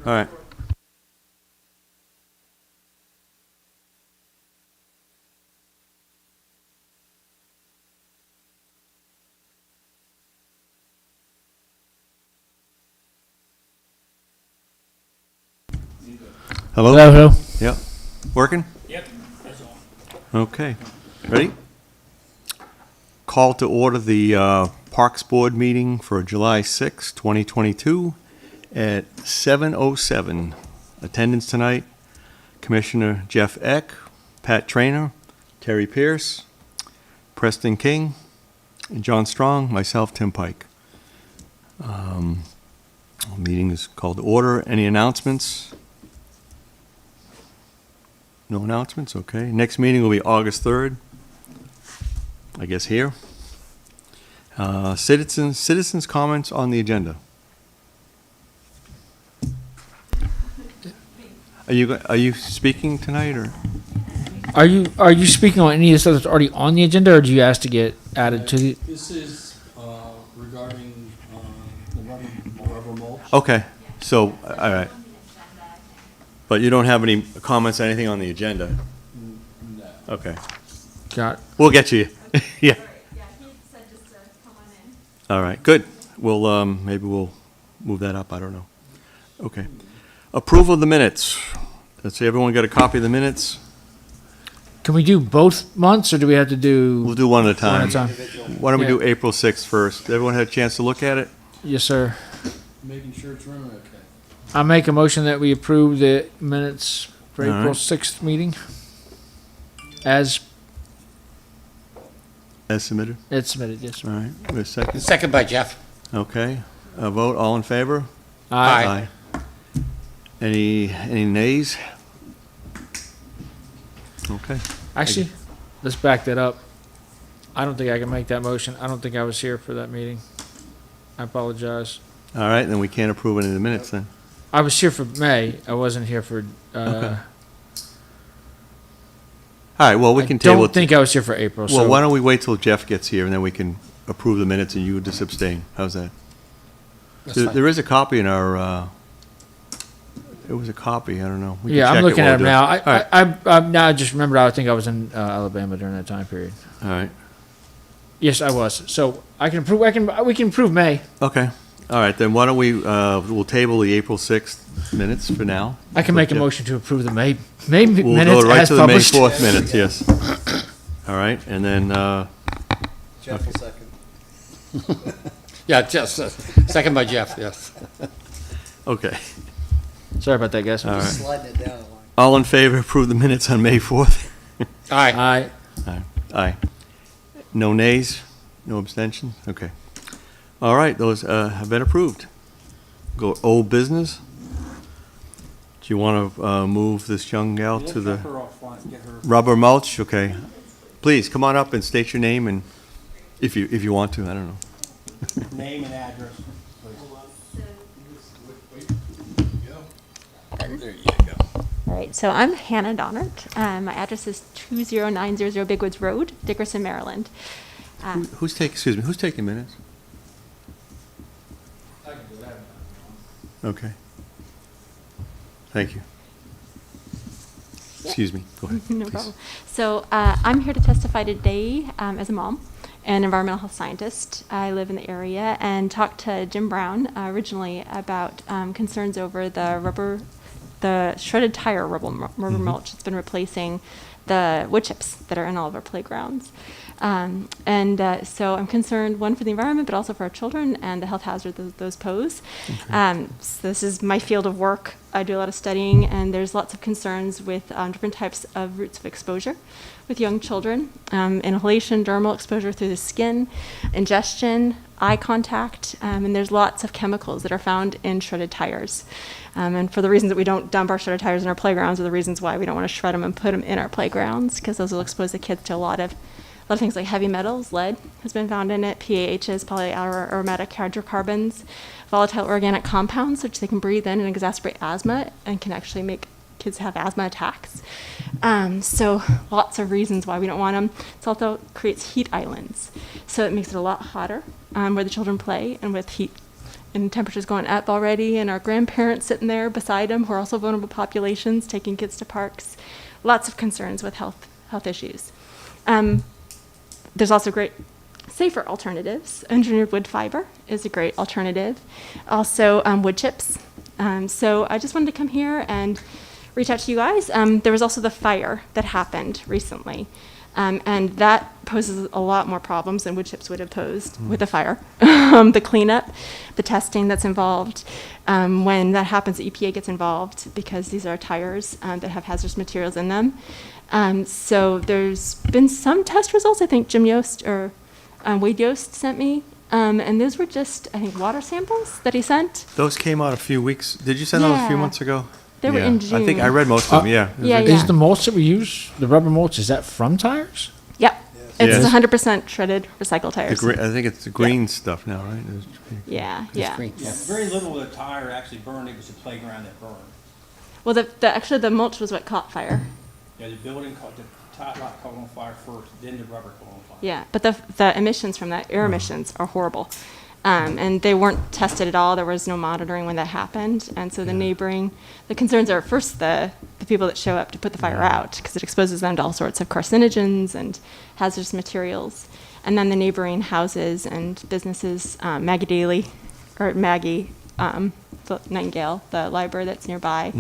All right. Hello? Hello. Yep. Working? Yep. Okay. Ready? Call to order the Parks Board meeting for July 6, 2022 at 7:07. Attendance tonight, Commissioner Jeff Eck, Pat Trainer, Terry Pierce, Preston King, and John Strong, myself, Tim Pike. Meeting is called to order. Any announcements? No announcements? Okay. Next meeting will be August 3rd. I guess here. Citizens' comments on the agenda. Are you speaking tonight, or? Are you speaking on any of the stuff that's already on the agenda, or do you ask to get added to the? This is regarding the rubber mulch. Okay, so, all right. But you don't have any comments, anything on the agenda? No. Okay. Got We'll get you. Yeah. Yeah, he said just to come on in. All right, good. We'll, maybe we'll move that up, I don't know. Okay. Approval of the minutes. Let's see, everyone got a copy of the minutes? Can we do both months, or do we have to We'll do do one at a one at time. a time? Why don't we Yeah. do April 6th first? Everyone had a chance to look at it? Yes, sir. Making sure it's running okay. I make a motion that we approve the minutes for All April right. 6th meeting as As submitted? it's submitted. Yes. All right, wait a second. Second by Jeff. Okay, a vote, all in favor? Aye. Any nays? Okay, Actually, let's back that up. I don't think I can make that motion. I don't think I was here for that meeting. I apologize. all right, then we can't approve any of the minutes then. I was here for May. I wasn't here for. Okay. All right, well, we can I table don't it. think I was here for April. Well, so why don't we wait till Jeff gets here and then we can approve the minutes and you would just abstain? How's that? That's fine. There is a copy in our, there was a copy, I don't know. We can Yeah, I'm check looking while at we're them doing now. it. All right, I now I just remembered. I think I was in Alabama during that time period. all right, Yes, I was. So I can approve. We can approve May. okay. All right, then why don't we'll table the April 6th minutes for now. I can make a Yeah. motion to approve the May We'll minutes go right as to the May published. 4th minutes, yes. All right, and then, Jeff will second. Yeah, just, second by Jeff, yes. okay. Sorry about that, guys. All right. Sliding it down a line. All in favor, approve the minutes on May 4th? Aye. Aye. No nays? No abstentions? Okay. All right, those have been approved. Go old business. Do you want to move this young gal to the rubber mulch? Okay. Please, come on up and state your name and if you want to, I don't know. Name and address. All right, so I'm Hannah Donnert. My address is 20900 Big Woods Road, Dickerson, Maryland. Who's taking minutes? Okay. Thank you. Excuse me, go ahead, No please. problem. So I'm here to testify today as a mom and environmental health scientist. I live in the area and talked to Jim Brown originally about concerns over the shredded tire rubber mulch that's been replacing the wood chips that are in all of our playgrounds. So I'm concerned, one, for the environment, but also for our children and the health hazard those pose. So this is my field of work. I do a lot of studying, and there's lots of concerns with different types of routes of exposure with young children. Inhalation, dermal exposure through the skin, ingestion, eye contact, and there's lots of chemicals that are found in shredded tires. And for the reasons that we don't dump our shredded tires in our playgrounds are the reasons why we don't want to shred them and put them in our playgrounds, because those will expose the kids to a lot of things like heavy metals. Lead has been found in it, PAHs, polyaromatic hydrocarbons, volatile organic compounds, which they can breathe in and exacerbate asthma and can actually make kids have asthma attacks. So lots of reasons why we don't want them. It also creates heat islands. So it makes it a lot hotter where the children play, and with heat and temperatures going up already, and our grandparents sitting there beside them who are also vulnerable populations, taking kids to parks. Lots of concerns with health issues. There's also great safer alternatives. Engineered wood fiber is a great alternative. Also, wood chips. So I just wanted to come here and reach out to you guys. There was also the fire that happened recently. And that poses a lot more problems than wood chips would have posed with the fire. The cleanup, the testing that's involved. When that happens, the EPA gets involved because these are tires that have hazardous materials in them. So there's been some test results. I think Jim Yost or Wade Yost sent me. And those were just, I think, water samples that he sent. Those came out a few weeks, did you send those a few Yeah. months ago? They were Yeah. in I think I June. read most of them, yeah. Yeah, Is the mulch that we use, the rubber mulch, is that from tires? Yep. It's Yes. 100% shredded recycled The tires. I think it's the green stuff now, right? Yeah, It's yeah. green. Yeah, very little of the tire actually burned, it was the playground that burned. Well, actually the mulch was what caught fire. Yeah, the building caught, the tire lot caught on fire first, then the rubber caught on fire. Yeah, but the emissions from that, air emissions, are horrible. And they weren't tested at all. There was no monitoring when that happened. And so the concerns are first the people that show up to put the fire out, because it exposes them to all sorts of carcinogens and hazardous materials. And then the neighboring houses and businesses, Maggie Daly, or Maggie, the Nightingale, the library that's nearby.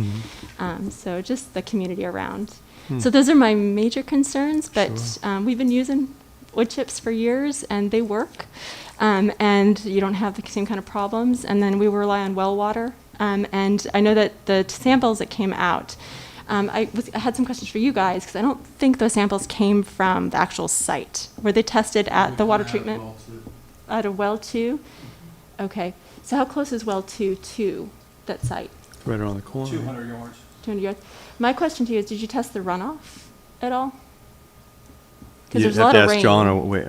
So just the community around. So those are my major concerns, but we've been using wood chips for years, and they work. And you don't have the same kind of problems. And then we rely on well water. And I know that the samples that came out, I had some questions for you guys, because I don't think those samples came from the actual site. Were they tested at the water treatment? At a well 2? Okay. So how close is well 2 to that site? Right around the corner. 200 yards. 200 yards? My question to you is, did you test the runoff at all? Because You there's a have lot to of ask rain. John or wait,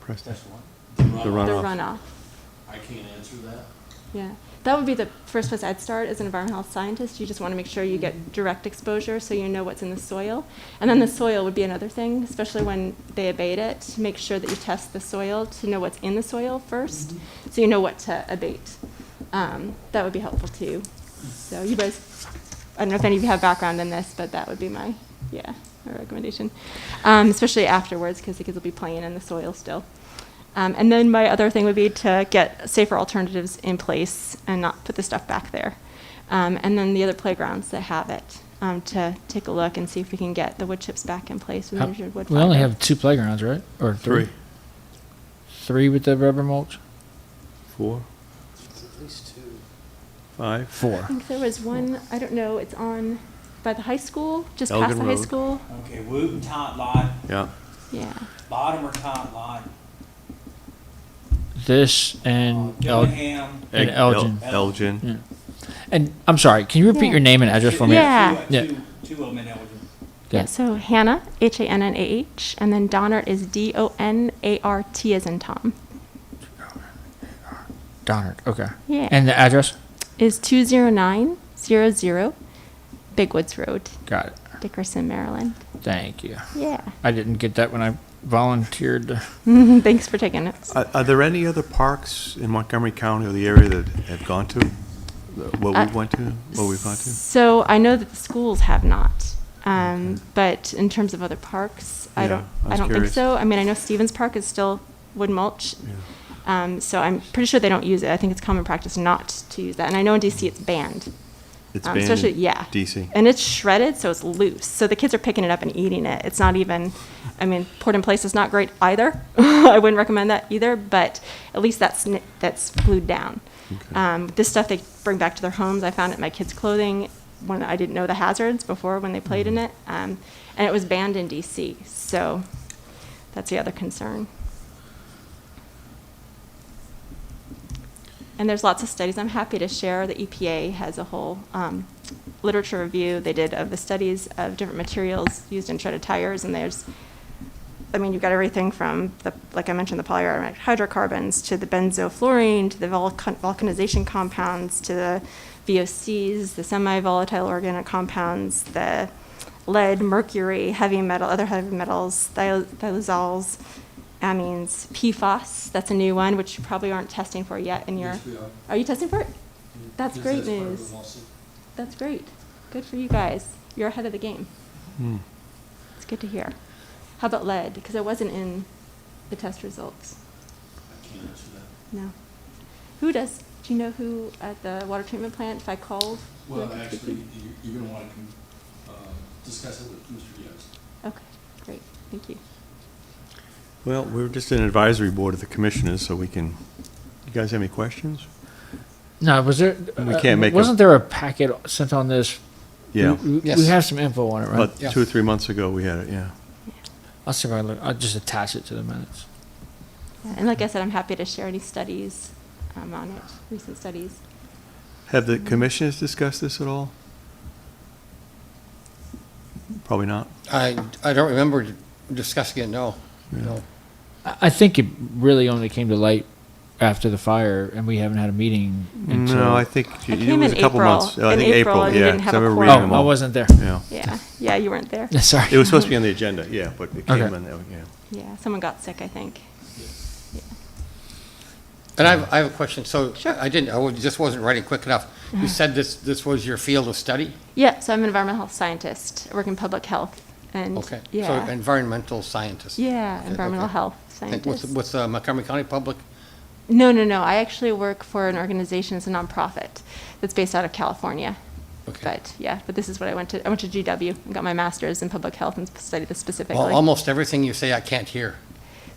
Preston. That's one. The The runoff. runoff. I can't answer that. Yeah, that would be the first place I'd start as an environmental scientist. You just want to make sure you get direct exposure so you know what's in the soil. And then the soil would be another thing, especially when they abate it. Make sure that you test the soil to know what's in the soil first, so you know what to abate. That would be helpful too. So you guys, I don't know if any of you have background in this, but that would be my recommendation. Especially afterwards, because the kids will be playing in the soil still. And then my other thing would be to get safer alternatives in place and not put the stuff back there. And then the other playgrounds that have it, to take a look and see if we can get the wood chips back in place with engineered wood We only fiber. have 2 playgrounds, right? Or 3? Three. 3 with the rubber mulch? 4, At least 2. 5. 4. I think there was one, I don't know, it's on by the high school, just Elgin past the high Road. school. Okay, Wooten Tot Lot, Yeah. Yeah. Bottomer Tot Lot, This and Gillingham. And Elgin. Elgin. Yeah. And I'm sorry, can you repeat Yeah. your name and address for me? Yeah. Yeah. Two of them in Elgin. Yeah. Yeah, so Hannah, Hannah, and then Donart is Donart as in Tom. Donard. Okay. Yeah. And the address? Is 20900 Big Woods Road, Got it. Dickerson, Maryland. Thank you. Yeah. I didn't get that when I volunteered. Thanks for taking it. Are there any other parks in Montgomery County or the area that have gone to? What we've gone to? So I know that the schools have not, but in terms of other parks, I Yeah, don't. I I was don't think curious. so. I mean, I know Stevens Park is still wood mulch, so I'm pretty sure they don't use it. I think it's common practice not to use that, and I know in DC it's banned. It's banned especially in yeah, DC. and it's shredded, so it's loose. So the kids are picking it up and eating it. It's not even. I mean, poured in place is not great either. I wouldn't recommend that either, but at least that's glued down. This stuff they bring back to their homes. I found it in my kids' clothing when I didn't know the hazards before when they played in it, and it was banned in DC. So that's the other concern. And there's lots of studies. I'm happy to share. The EPA has a whole literature review they did of the studies of different materials used in shredded tires, and I mean, you've got everything from like I mentioned, the polyaromatic hydrocarbons to the benzofluorine to the vulcanization compounds to the VOCs, the semi-volatile organic compounds, the lead, mercury, heavy metal, other heavy metals, thiozols, That means PFAS, that's a new one, which you probably aren't testing for yet in your. Yes, we are. Are you testing for it? That's Yes, great part of the news. lawsuit. That's great. Good for you guys. You're ahead of the game. Hmm. It's good to hear. How about lead? Because it wasn't in the test results. I can't answer that. No. Who does? Do you know who at the water treatment plant, if I called? who I Well, could speak actually, to? you're gonna wanna discuss it with Mr. Yost. Okay, great. Thank you. Well, we're just an advisory board of the commissioners, so we can, you guys have any questions? No, was there? We can't make a- Wasn't there a packet sent on this? Yeah, We Yes. have some info on it, right? about Yeah. 2 or 3 months ago, we had it, yeah. I'll see if I look. I'll just attach it to the minutes. Yeah, and like I said, I'm happy to share any studies on it, recent studies. Have the commissioners discussed this at all? Probably not. I don't remember discussing it, no. No. I think it really only came to light after the fire, and we haven't had a meeting until. No, I think I it came was in a couple April. months. I In think April, and we yeah. didn't have 'cause I a remember quorum. reading them Oh, I all. wasn't there. Yeah. Yeah, you weren't there. Sorry. It was supposed to be on the agenda, yeah, but it came Okay. in, yeah. Yeah, someone got sick, I think. Yeah. And I have a question. So Sure. just wasn't writing quick enough. You said this was your field of study? Yeah, so I'm an environmental health scientist. I work in public health and Okay. So yeah. environmental scientist. Yeah, Okay, environmental okay. health And scientist. with Montgomery County Public? No. I actually work for an organization, it's a nonprofit that's based out of California. Okay. But this is what I went to GW and got my master's in public health and studied this specifically. Well, almost everything you say I can't hear.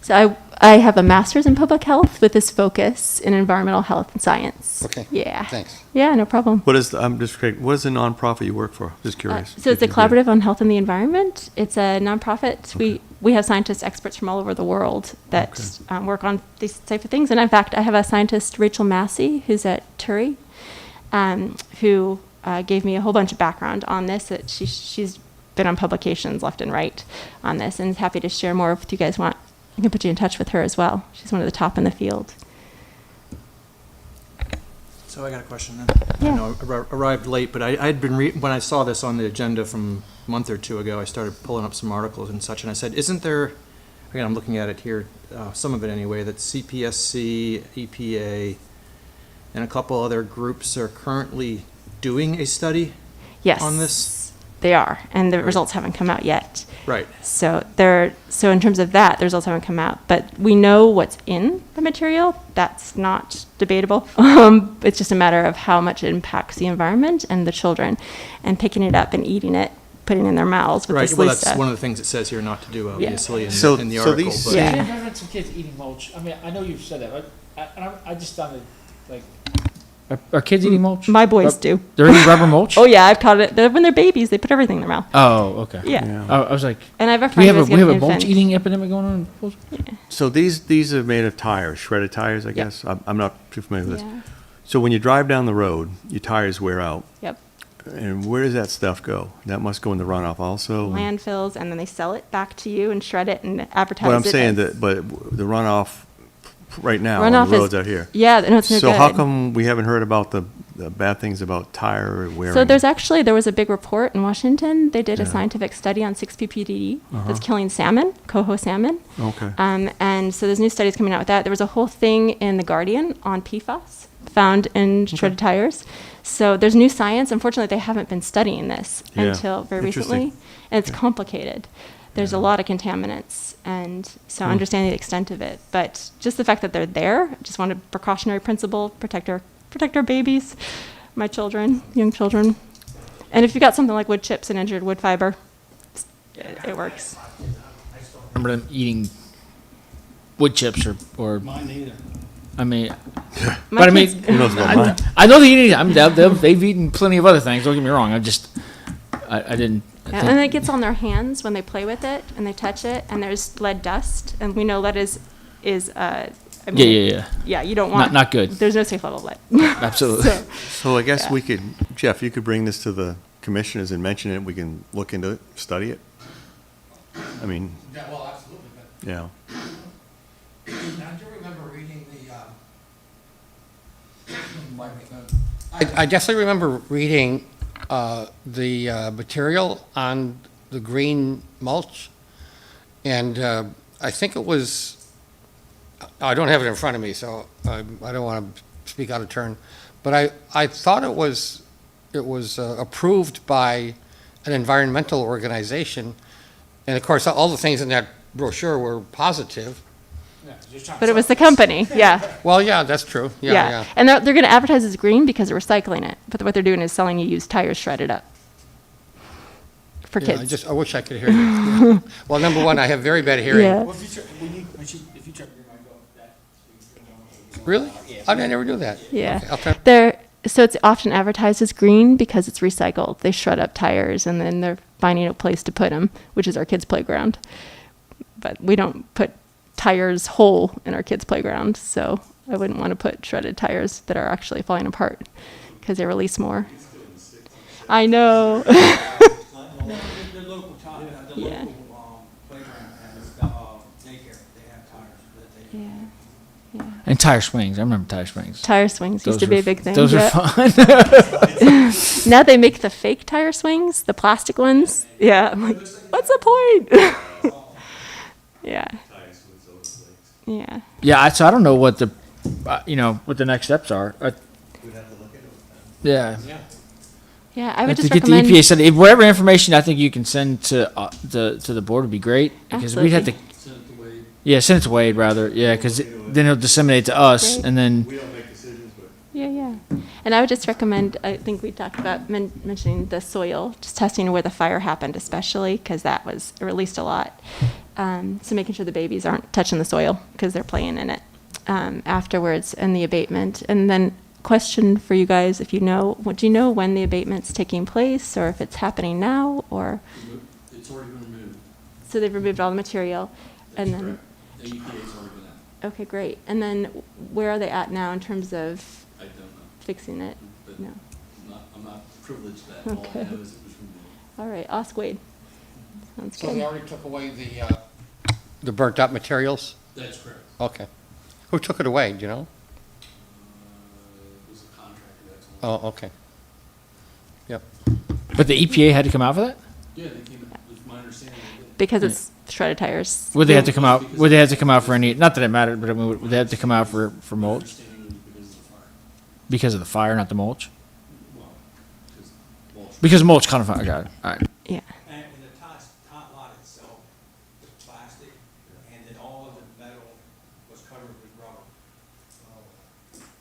So I have a master's in public health with this focus in environmental health and science. Okay. Yeah. Thanks. Yeah, no problem. What is, I'm just curious, what is the nonprofit you work for? Just curious. So it's a collaborative on health and the environment. It's a nonprofit. We have scientists, experts from all over the world that work on these type of things. And in fact, I have a scientist, Rachel Massey, who's at Turi, who gave me a whole bunch of background on this. That she's been on publications left and right on this, and is happy to share more if you guys want. I can put you in touch with her as well. She's one of the top in the field. So I got a question then. Yeah. I know I arrived late, but I had been when I saw this on the agenda from a month or two ago, I started pulling up some articles and such, and I said, isn't there, again, I'm looking at it here, some of it anyway, that CPSC, EPA, and a couple other groups are currently doing a study Yes. on this? They are, and the results haven't come out yet. Right. So in terms of that, the results haven't come out, but we know what's in the material. That's not debatable. It's just a matter of how much it impacts the environment and the children, and picking it up and eating it, putting it in their mouths with Right, this well, loose that's stuff. one of the things it says here not to do, obviously, in So- in the so article. these- but- Yeah. I've had some kids eating mulch. I mean, I know you've said that, but I just thought it, like. Are kids eating mulch? My boys do. They're eating rubber mulch? Oh yeah, I've taught it. When they're babies, they put everything in their mouth. Oh, okay. Yeah. I was like, And I have a do we friend have who's we got have an a mulch infant. eating epidemic going on? in Poulsbo? So these are made of tires, shredded tires, I guess? I'm not too familiar with this. Yeah. So when you drive down the road, your tires wear out, Yep. and where does that stuff go? That must go in the runoff also? Landfills, and then they sell it back to you and shred it and advertise But I'm it saying as- that, but the runoff right now on Runoff the is- roads out here. Yeah, no, it's no So good. how come we haven't heard about the bad things about tire wearing? So there was a big report in Washington. They did a Yeah. scientific study on 6-PPDD Uh-huh. that's killing salmon, coho salmon. Okay. And so there's new studies coming out with that. There was a whole thing in The Guardian on PFAS found in shredded tires. So there's new science. Unfortunately, they haven't been studying this Yeah. until very Interesting. recently. And it's Okay. complicated. There's a lot of contaminants. And so Hmm. understanding the extent of it. But just the fact that they're there, just want a precautionary principle, protect our babies, my children, young children. And if you got something like wood chips and injured wood fiber, it works. Remember them eating wood chips or Mine neither. I mean, My but I mean, kids- Who knows about mine? I know they eat. They've eaten plenty of other things. Don't get me wrong. I didn't. I Yeah, think- and it gets on their hands when they play with it and they touch it, and there's lead dust, and we know lead is I mean, yeah. yeah, you don't want Not good. There's no safe level of lead. Absolutely. So, So I guess Yeah. we could, Jeff, you could bring this to the commissioners and mention it, we can look into it, study it. I mean, Yeah, well, absolutely, but yeah. I do remember reading I definitely remember reading the material on the green mulch, and I think it was I don't have it in front of me, so I don't want to speak out of turn. But I thought it was approved by an environmental organization. And of course, all the things in that brochure were positive. But it was the company, yeah. Well, yeah, that's true. Yeah. And they're going to advertise as green because they're recycling it. But what they're doing is selling you used tires shredded up for Yeah, kids. I wish I could hear you. Well, number one, I have very bad hearing. Yeah. Well, if you turn your mic off, that. Really? How did I never do that? Yeah. Okay, I'll turn- So it's often advertised as green because it's recycled. They shred up tires and then they're finding a place to put them, which is our kids' playground. But we don't put tires whole in our kids' playground, so I wouldn't want to put shredded tires that are actually falling apart because they release more. I know. The local Yeah. playground has, daycare, they have tires that they. Yeah. And tire swings. I remember tire swings. Tire swings used Those to be were a big thing. Those yeah. are fun. Now they make the fake tire swings, the plastic ones. Yeah, I'm like, what's the point? Yeah. Yeah. Yeah, so I don't know what the, what the next steps are. Yeah. Yeah, I would Like to just get the recommend. EPA, send whatever information I think you can send to the board would be great, because we'd have to, Send it to Wade. yeah, send it to Wade rather, yeah, because then he'll disseminate to us, Right. and then, We don't make decisions, but. Yeah. And I would just recommend, I think we talked about mentioning the soil, just testing where the fire happened especially, because that was, it released a lot. So making sure the babies aren't touching the soil, because they're playing in it afterwards, and the abatement. And then question for you guys, if you know, do you know when the abatement's taking place, or if it's happening now, or, It's already been removed. so they've removed all the material, and That's then, correct. The EPA's already been out. okay, great. And then where are they at now in terms of I don't know, fixing it? but No. I'm not privileged to that. All I Okay. know is it was removed. All right, ask Wade. Sounds So they good. already took away the burnt up materials? That's correct. Okay. Who took it away, do you know? It was a contractor, that's all. Oh, okay. Yep. but the EPA had to come out for that? Yeah, they came, with my understanding, they did. Because it's shredded tires. Would they have to come out, would they have to come out for any, not that it mattered, but I mean, would they have to come out for My mulch? understanding was because of the fire. Because of the fire, not the mulch? Well, because mulch. Because mulch kind of, I got it, all right. Yeah. And the top lot itself was plastic, and then all of the metal was covered with rubber.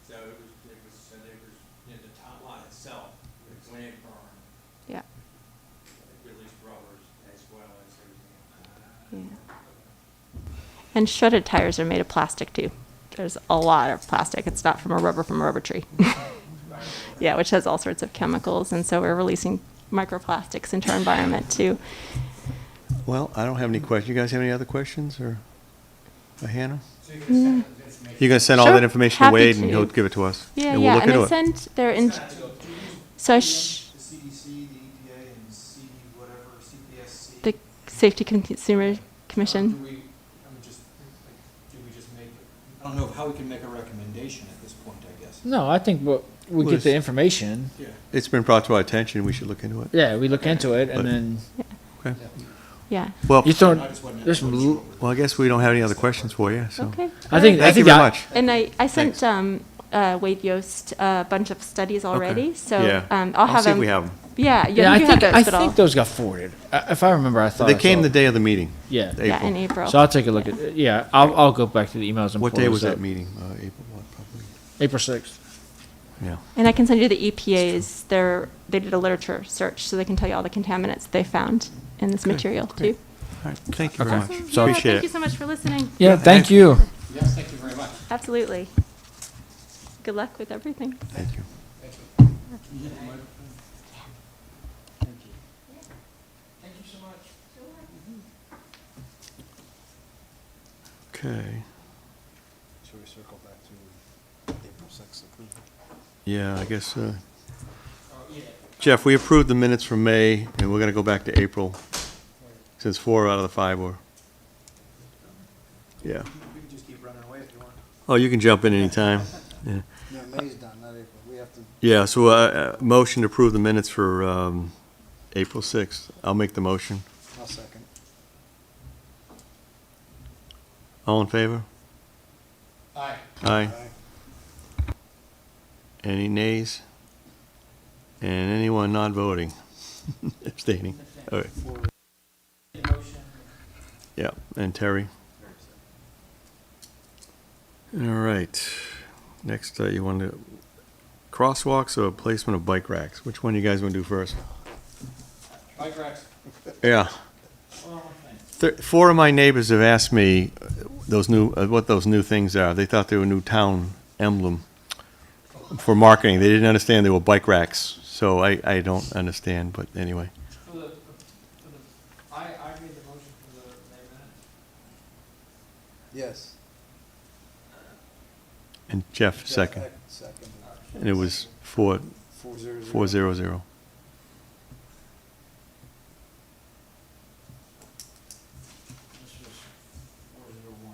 So the top lot itself, when it burned, Yeah. it released rubbers as well as everything. Yeah. And shredded tires are made of plastic too. There's a lot of plastic. It's not from a rubber tree. Yeah, which has all sorts of chemicals, and so we're releasing microplastics into our environment too. Well, I don't have any questions. You guys have any other questions, or Hannah? You're gonna send all Sure. that information to Happy Wade, and to. he'll give it to us? Yeah, and we'll yeah. look And into I it. sent their so I The CDC, the EPA, and C, whatever, CPSC. the Safety Consumer Commission. Do we, I mean, just, like, do we just make, I don't know how we can make a recommendation at this point, I guess. No, I think we Well, get the it's- information, Yeah. It's been brought to our attention. We should look into it. yeah, we look into it, and But- then, Okay. Yeah. Well, you throw, I just wasn't there's some, sure. well, I guess we don't have any other questions for you, so. Okay. I think, I Thank you think, very I- much. And I sent Wade Yost a bunch of studies already, so Yeah. I'll have see if them. we have them. Yeah, yeah, I you have think, those, I but I'll. think those got forwarded. If I remember, I thought They I came saw the it. day of the meeting. Yeah, Yeah, in April. so I'll take a look at, yeah, I'll go back to the emails and What pull day those was that up. meeting? April what, probably? April 6th. Yeah. And I can send you the EPA's, they did a literature search, so they can tell you all the contaminants they found in this Okay, material great. too. All right, thank you very Okay. much. So- Appreciate Thank you it. so much for listening. Yeah, thank you. Yes, thank you very much. Absolutely. Good luck with everything. Thank you. Can you hit the microphone? Thank you. Thank you so much. Okay. Should we circle back to April 6th approval? Yeah, I guess, Jeff, we approved the minutes from May, and we're gonna go back to April, since 4 out of the 5 were. Yeah. We can just keep running away if you want. Oh, you can jump in anytime. Yeah. No, May's done, not April. We have to. Yeah, so, motion to approve the minutes for, April 6th. I'll make the motion. I'll second. All in favor? Aye. Aye. Any nays? And anyone not voting? Abstaining? Okay. Yeah, and Terry? All right. Next, you want to, crosswalks or placement of bike racks? Which one you guys want to do first? Bike racks. Yeah. Four of my neighbors have asked me those new, what those new things are. They thought they were new town emblem for marketing. They didn't understand they were bike racks, so I don't understand, but anyway. I made the motion for the May minutes. Yes. And Jeff, second. Second. And it was 400. This was 401,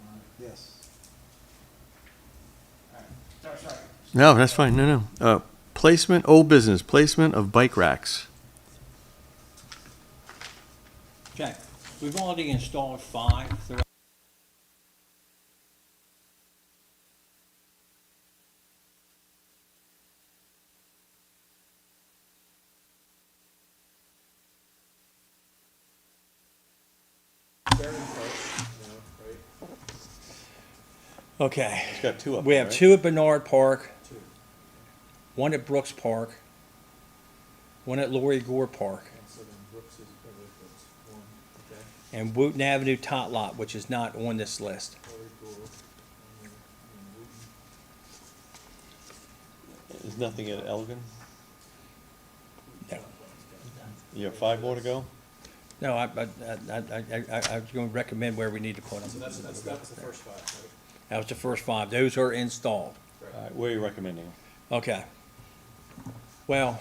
right? Yes. Sorry. No, that's fine, no. Placement, old business, placement of bike racks. Jack, we've already installed 5 throughout. Okay. It's got 2 We have 2 at Bernard Park, 1 at Brooks Park, 1 at Laurie Gore Park, and Wooten Avenue Tot Lot, which is not on this list. There's nothing at Elgin? No. You have 5 more to go? No, I was going to recommend where we need to put them. That was the first 5, right? That was the first 5. Those are installed. Where are you recommending? Okay. Well,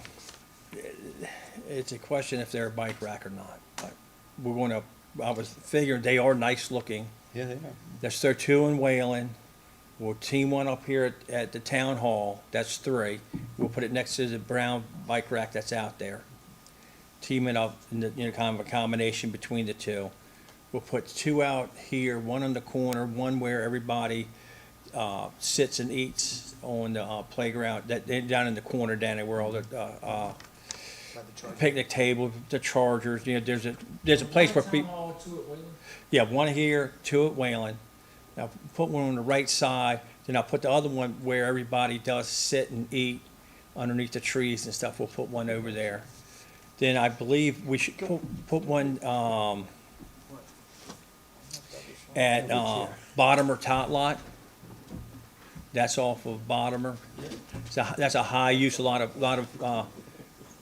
it's a question if they're a bike rack or not. But we're going to, I was figuring they are nice looking. Yeah, they are. There's still 2 in Wayland. We'll team 1 up here at the town hall. That's 3. We'll put it next to the brown bike rack that's out there. Team it up in the, kind of a combination between the 2. We'll put 2 out here, 1 on the corner, 1 where everybody sits and eats on the playground, down in the corner down there where all the picnic table, the chargers, there's a place where people. Yeah, 1 here, 2 at Wayland. Now, put 1 on the right side, then I'll put the other one where everybody does sit and eat underneath the trees and stuff. We'll put 1 over there. Then I believe we should put 1 at Bottomer Tot Lot. That's off of Bottomer. That's a high use, a lot of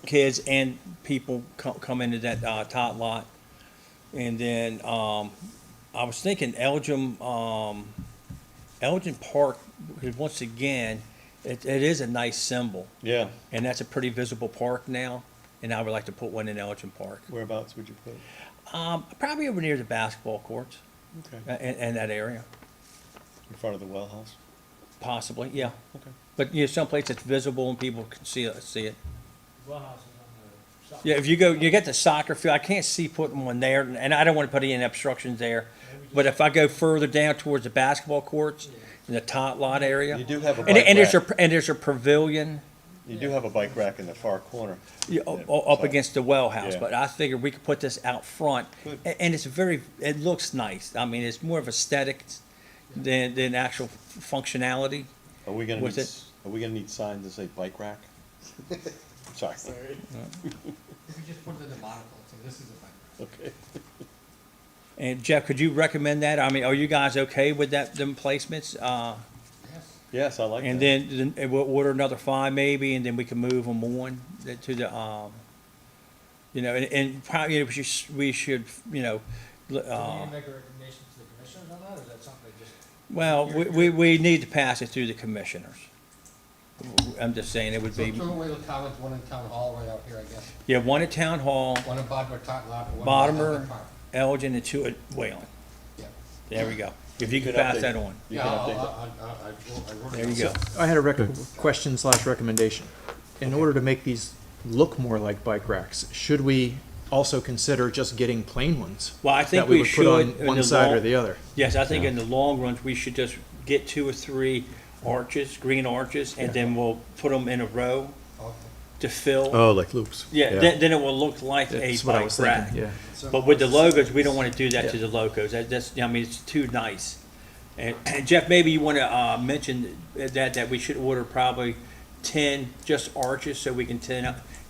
kids and people come into that Tot Lot. And then I was thinking Elgin Park, because once again, it is a nice symbol, Yeah. and that's a pretty visible park now. And I would like to put 1 in Elgin Park. Whereabouts would you put? Probably over near the basketball courts, Okay. in that area, In front of the well house? possibly, yeah. Okay. But, someplace that's visible and people can see it. Well house is on the. Yeah, if you get the soccer field, I can't see putting 1 there, and I don't want to put any obstructions there. But if I go further down towards the basketball courts, in the Tot Lot area. You do have a And, bike and there's rack. there's a pavilion, You do have a bike rack in the far corner. up against the well house, Yeah. but I figured we could put this out front. Good. And it looks nice. I mean, it's more of aesthetics than actual functionality. Are we gonna With need, it. are we gonna need signs that say bike rack? Sorry. If you just put it in the monocle, so this is a bike. Okay. And Jeff, could you recommend that? I mean, are you guys okay with them placements? Yes, I like that. And then we'll order another 5 maybe, and then we can move them on to the, and probably, we should, Do we need to make a recommendation to the commissioners on that, or is that something they just? well, we need to pass it through the commissioners. I'm just saying it would So be, 2 in Wayland Commons, 1 in Town Hall right out here, I guess. yeah, 1 at Town Hall, 1 in Bottomer Tot Lot, and 1 in Bottomer, Bottomer Park. Elgin, and 2 at Wayland. Yeah. There we go. If you You could could pass update- that on. You Yeah, can I'll- update that. I wrote it There you down. go. I had a question/recommendation. In order to make these look more like bike racks, should we also consider just getting plain ones? Well, I think That we we would should. put on in one the side or long- the other? Yes, I think in the long runs, we should just get 2 or 3 arches, green arches, and then we'll put them in a row to fill. Oh, like loops. Yeah, then it will look like a That's what I bike was rack. thinking, yeah. But with the logos, we don't want to do that to the logos. That's, I mean, it's too nice. And Jeff, maybe you want to mention that we should order probably 10 just arches so we can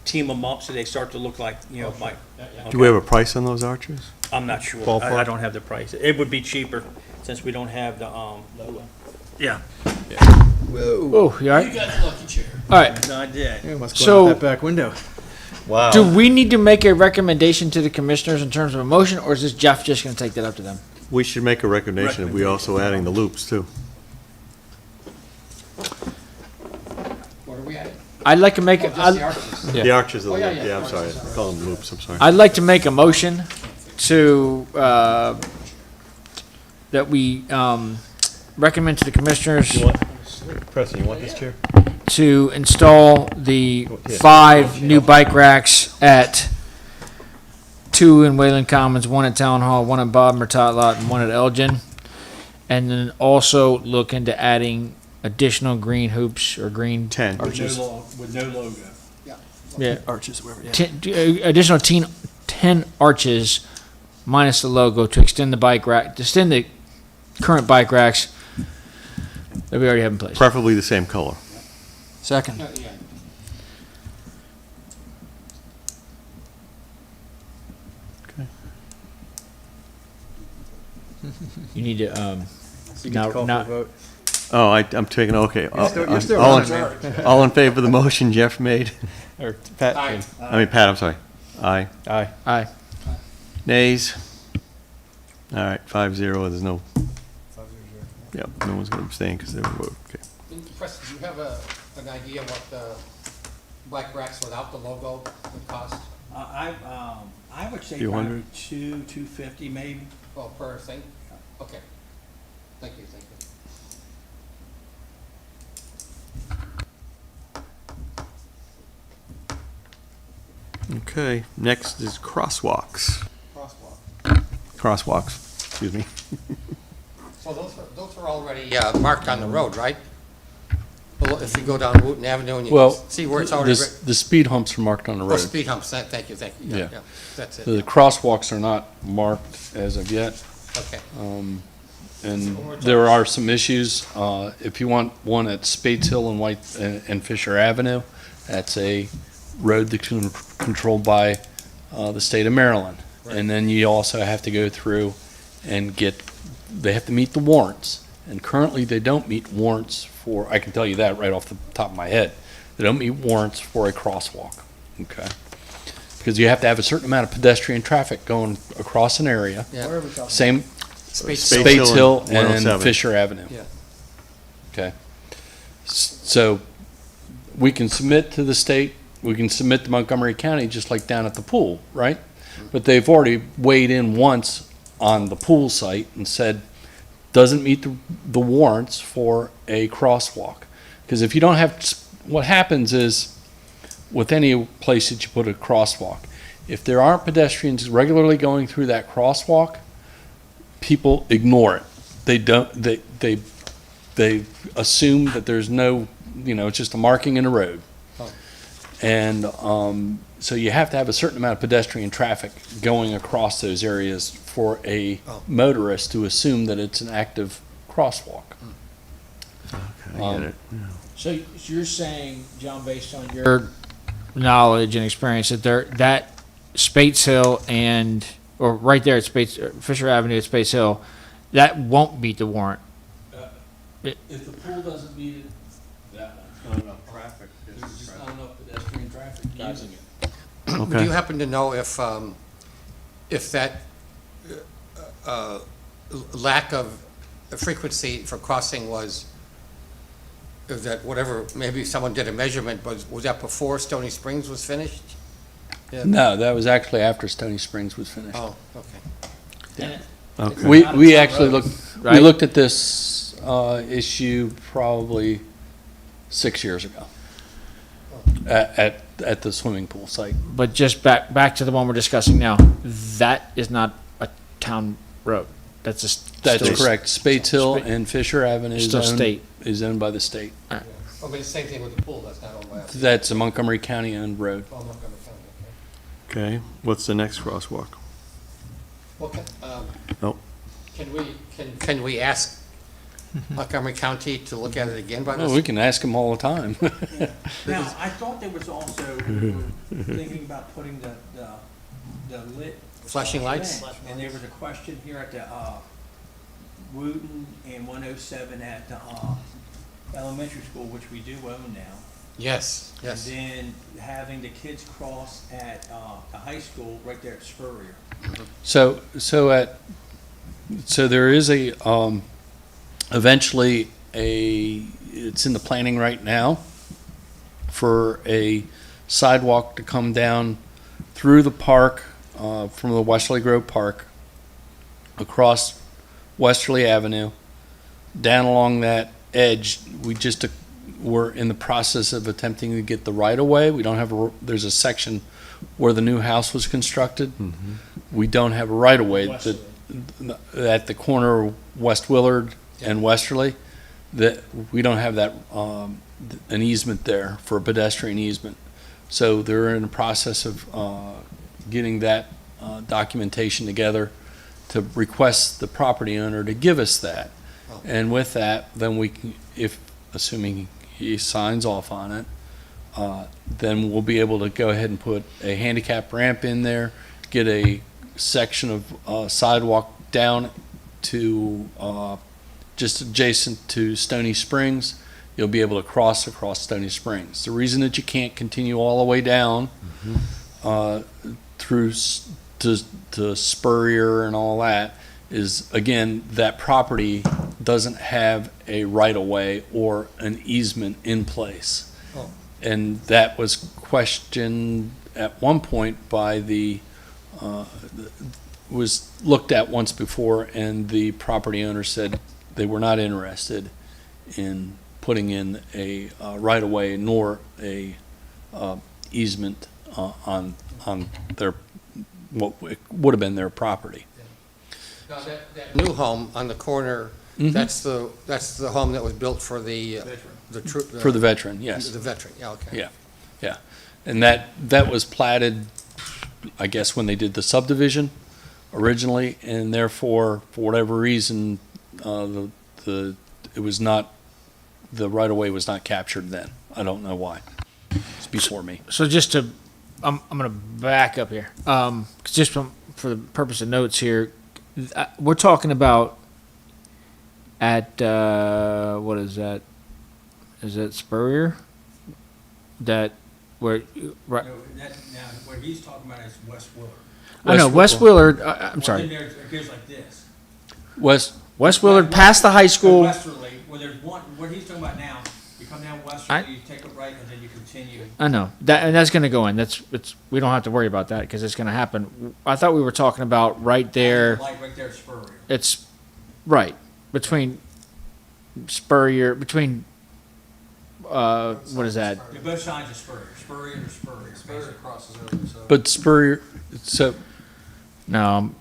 team them up so they start to look like, you know, bike. Do we have a price on those arches? I'm not sure. Ballpark? I don't have the price. It would be cheaper since we don't have the logo. Yeah, Oh, you all right? got the lucky chair. All right. no, I did. Yeah, must go So- out that back window. Wow. Do we need to make a recommendation to the commissioners in terms of a motion, or is this Jeff just gonna take that up to them? We should make a recommendation if we also adding the loops too. What are we at? I'd like to make, Oh, just the arches. Yeah. The arches, Oh, yeah, yeah, I'm sorry, I call them loops, I'm sorry. I'd like to make a motion to, that we, recommend to the commissioners Preston, you want this chair? to install the Yeah. 5 new bike racks at 2 in Wayland Commons, 1 at Town Hall, 1 at Bob Mertot Lot, and 1 at Elgin. And then also look into adding additional green hoops or green, 10. With no logo. yeah, Arches, whoever, yeah. additional 10 arches minus the logo to extend the bike rack, to extend the current bike racks that we already have in place. Preferably the same color. Second. Yeah. You need to, You get Now- to call for now- a vote. Oh, I'm taking, okay. You're still All running, in- all in favor of the motion Jeff made? Or Pat? Aye. I mean, Pat, I'm sorry. Aye. Aye. aye. Nays? All right, 5-0, there's no. Yep, no one's gonna abstain because they were vote, okay. Preston, do you have an idea what the black racks without the logo would cost? I would say Few probably hundred? 250 maybe. Oh, per thing? Okay. Thank you, thank you. Okay, next is crosswalks. Crosswalk. Crosswalks, excuse me. So those are already marked on the road, right? Well, if you go down Wooten Avenue and you Well, can see where it's already, the speed humps are marked on the oh, road. speed humps, thank you, Yeah. that's it, The crosswalks are not marked as of yet, okay. and there are some issues. If you want one at Spades Hill and White and Fisher Avenue, that's a road that's controlled by the state of Maryland. And then you also have to go through and they have to meet the warrants. And currently, they don't meet warrants for, I can tell you that right off the top of my head. They don't meet warrants for a crosswalk, okay? Because you have to have a certain amount of pedestrian traffic going across an area. Yeah. Same, Spades Spades Hill Spades Hill and and 107. Fisher Avenue. Yeah. Okay. So we can submit to the state, we can submit to Montgomery County, just like down at the pool, right? But they've already weighed in once on the pool site and said, doesn't meet the warrants for a crosswalk. Because if you don't have, what happens is, with any place that you put a crosswalk, if there aren't pedestrians regularly going through that crosswalk, people ignore it. They don't, they assume that there's no, it's just a marking in the road. Oh. And so you have to have a certain amount of pedestrian traffic going across those areas for a Oh. motorist to assume that it's an active crosswalk. I get it. So you're saying, John, based on your knowledge and experience, that Spates Hill or right there at Fisher Avenue at Spates Hill, that won't meet the warrant? If the pool doesn't meet it, that one. Not enough traffic. There's just not enough pedestrian traffic using it. Do Okay. you happen to know if that lack of frequency for crossing was that whatever, maybe someone did a measurement, was that before Stony Springs was finished? Yeah. No, that was actually after Stony Springs was finished. Oh, okay. Okay. We actually looked, we Right. looked at this issue probably 6 years ago. At at the swimming pool site. But just back to the one we're discussing now, that is not a town road. That's a. That's still- correct. Spates Hill Spa- and Fisher Avenue is Still owned, state. is owned by the state. I mean, the same thing with the pool, that's not owned by us. That's a Montgomery County owned road. Oh, Montgomery County, okay. Okay, what's the next crosswalk? Well, Nope. can we ask Montgomery County to look at it again by Well, this? we can ask them all the time. Now, I thought there was also, we were thinking about putting the lit. Flashing lights? And there was a question here at the, Wooten and 107 at the, elementary school, which we do own now. Yes, yes. And then having the kids cross at, the high school right there at Spurrier. So there is eventually it's in the planning right now for a sidewalk to come down through the park, from the Westerly Grove Park, across Westerly Avenue, down along that edge. We're in the process of attempting to get the right of way. We don't have there's a section where the new house was constructed. We don't have a right of way at the corner of West Willard and Westerly, that we don't have that, an easement there for a pedestrian easement. So they're in the process of, getting that, documentation together to request the property owner to give us that. Oh. And with that, then we can, assuming he signs off on it, then we'll be able to go ahead and put a handicap ramp in there, get a section of sidewalk down to just adjacent to Stony Springs. You'll be able to cross across Stony Springs. The reason that you can't continue all the way down through to Spurrier and all that is, again, that property doesn't have a right-of-way or an easement in place. Oh. And that was questioned at one point by was looked at once before, and the property owner said they were not interested in putting in a right-of-way nor a easement on their, what would have been their property. Now, that new home on the corner, Mhm. that's the home that was built for the For the veteran, yes. The veteran, yeah, okay. Yeah. And that was platted, I guess, when they did the subdivision originally, and therefore, for whatever reason, it was not, the right-of-way was not captured then. I don't know why. It's before me. So just to, I'm gonna back up here. Just for the purpose of notes here, we're talking about at, what is that? Is that Spurrier? That, where, right, No, that, now, what he's talking about is West Willard. I know, West Willard, I'm Well, sorry, then there, it goes like this. West Willard, past the high school. Westerly, where there's one, what he's talking about now, you come down Westerly, you take a right, and then you continue. I know that, and that's going to go in. We don't have to worry about that because it's going to happen. I thought we were talking about right there. Like right there at Spurrier. It's right between Spurrier, what is that? They're both sides of Spurrier and Spurrier. Spurrier crosses over, so. But Spurrier, so, No,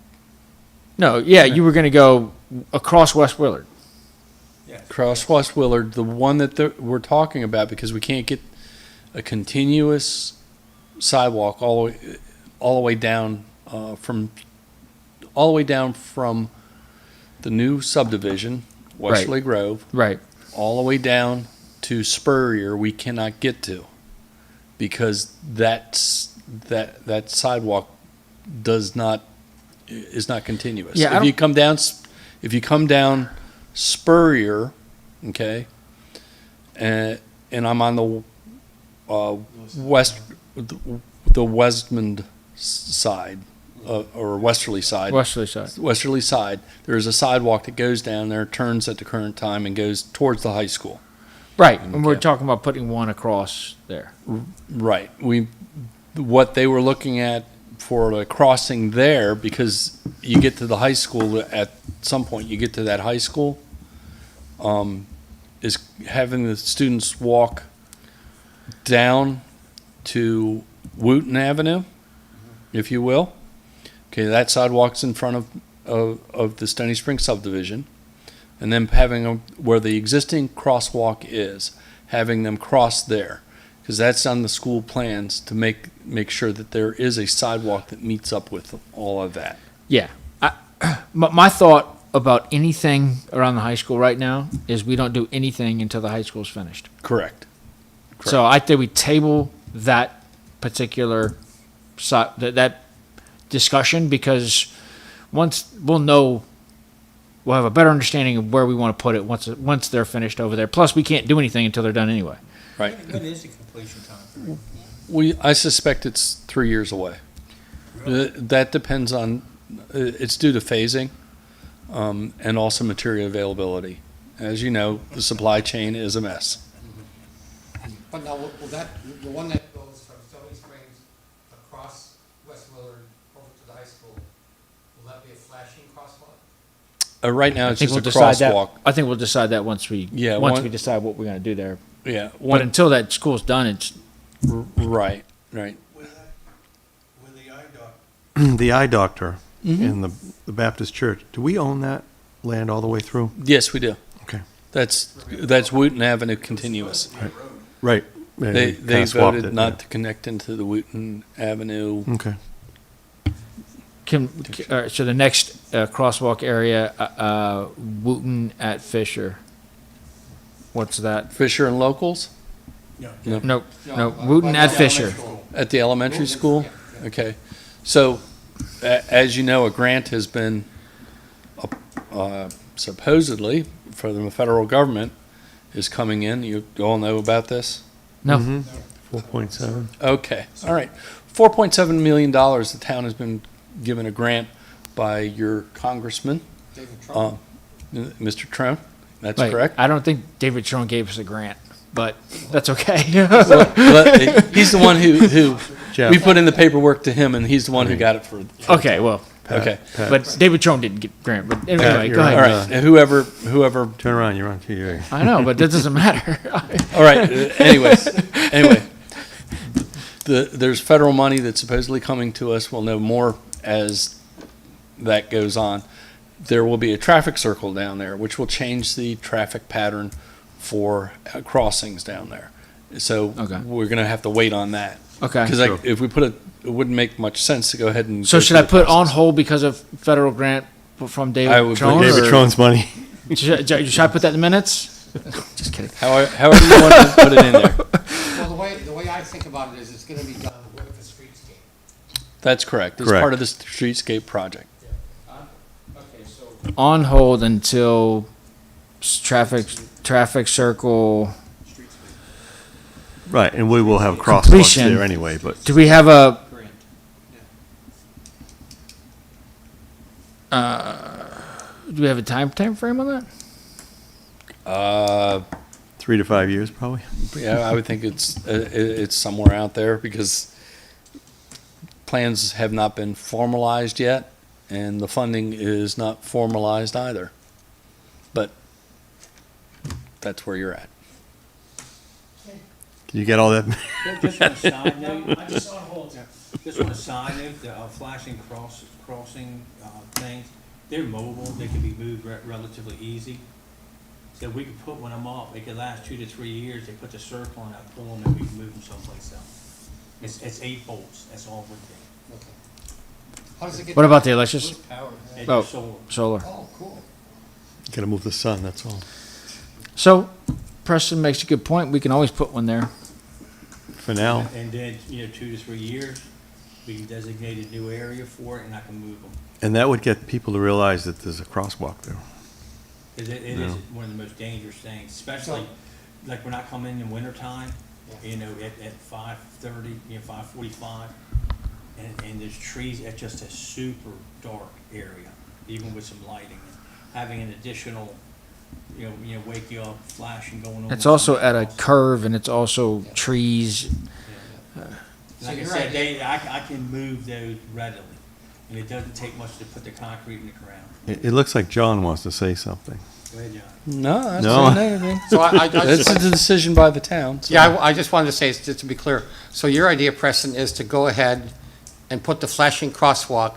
yeah, you were going to go across West Willard. Yes. across West Willard, the one that we're talking about, because we can't get a continuous sidewalk all the way down from the new subdivision, Westerly Grove, Right. all the way down to Spurrier, we cannot get to, because that sidewalk is not continuous. Yeah, I If you come down Spurrier, okay, and I'm on the the Westmond side, or Westerly side. Westerly side. Westerly side, there is a sidewalk that goes down there, turns at the current time, and goes towards the high school. Right, and we're Okay. talking about putting one across there. Right. What they were looking at for the crossing there, because you get to the high school, at some point you get to that high school, is having the students walk down to Wooten Avenue, if you will. Okay, that sidewalk's in front of the Stony Spring subdivision. And then having them where the existing crosswalk is, having them cross there. Because that's on the school plans to make sure that there is a sidewalk that meets up with all of that. Yeah. My thought about anything around the high school right now is we don't do anything until the high school's finished. Correct. So I think we table that particular that discussion, because once we'll have a better understanding of where we want to put it once they're finished over there. Plus, we can't do anything until they're done anyway. Right. When is the completion time frame? I suspect it's 3 years away. That depends on, it's due to phasing, and also material availability. As you know, the supply chain is a mess. But now, will that, the one that goes from Stony Springs across West Willard over to the high school, will that be a flashing crosswalk? Right now, it's just a decide that. crosswalk. I think we'll decide that once we Yeah, we decide what we're going to do there. Yeah, But until that school's done, it's right. When the eye doctor, The eye doctor Mm-hmm. in the Baptist church, do we own that land all the way through? Yes, we do. Okay. That's Wooten Avenue continuous. Right. They Kinda swapped voted it, not yeah. to connect into the Wooten Avenue. Okay. so the next crosswalk area, Wooten at Fisher. What's that? Fisher and Locals No, Wooten at Fisher. at the elementary school? Okay. So, as you know, a grant has been supposedly for the federal government is coming in. You all know about this? No. 4.7. Okay, all right. $4.7 million the town has been given a grant by your congressman, David Trump? Mr. Trump. That's Wait, correct. I don't think David Trone gave us a grant, but that's okay. But he's the one who Jeff. we put in the paperwork to him, and he's the one who got it for. Okay, well, Okay, Pat, but David Trone didn't get a grant. But anyway, you're go right. all ahead. right. And whoever. Turn around, you're on TV. I know, but that doesn't matter. All right. Anyway, there's federal money that's supposedly coming to us. We'll know more as that goes on. There will be a traffic circle down there, which will change the traffic pattern for crossings down there. So Okay. we're going to have to wait on that. Okay. Because if we put it wouldn't make much sense to go ahead and. So go should through I the put on process. hold because of federal grant from I David would Trone? put David or- Trone's money. Should I put that in the minutes? Just kidding. However you want to put it in there. Well, the way I think about it is it's gonna be done with the streetscape. That's correct. It's Correct. part of the streetscape project. Okay, so. On hold until traffic circle. Right, and we will have crosswalks Completion. there anyway, but Do we have a? Grant. Do we have a time frame on that? 3 to 5 years probably. Yeah, I would think it's somewhere out there because plans have not been formalized yet, and the funding is not formalized either. But that's where you're at. Can you get all that? just on a side note, I just on a side note, the flashing crossing things, they're mobile, they can be moved relatively easy. So we could put one of them up, it could last 2 to 3 years, they put the circle on that, pull them, and we can move them someplace else. It's 8 volts, that's all it would be. How does it get? What about the electricity? Power. It's Oh. solar. Solar. Oh, cool. Got to move the sun, that's all. So Preston makes a good point. We can always put one there. For now. And then, 2 to 3 years, we can designate a new area for it, and I can move them. And that would get people to realize that there's a crosswalk there. Because it is one of the most dangerous things, especially like when I come in wintertime, at 5:30, 5:45, and there's trees, it's just a super dark area, even with some lighting. And having an additional, wake you up, flashing going on. It's also at a curve, and it's also trees. Like I said, I can move those readily. and it doesn't take much to put the concrete in the ground. It looks like John wants to say something. Go ahead, John. No, that's No. not anything. So I That's just, a decision by the town. so- yeah, I just wanted to say, just to be clear, so your idea, Preston, is to go ahead and put the flashing crosswalk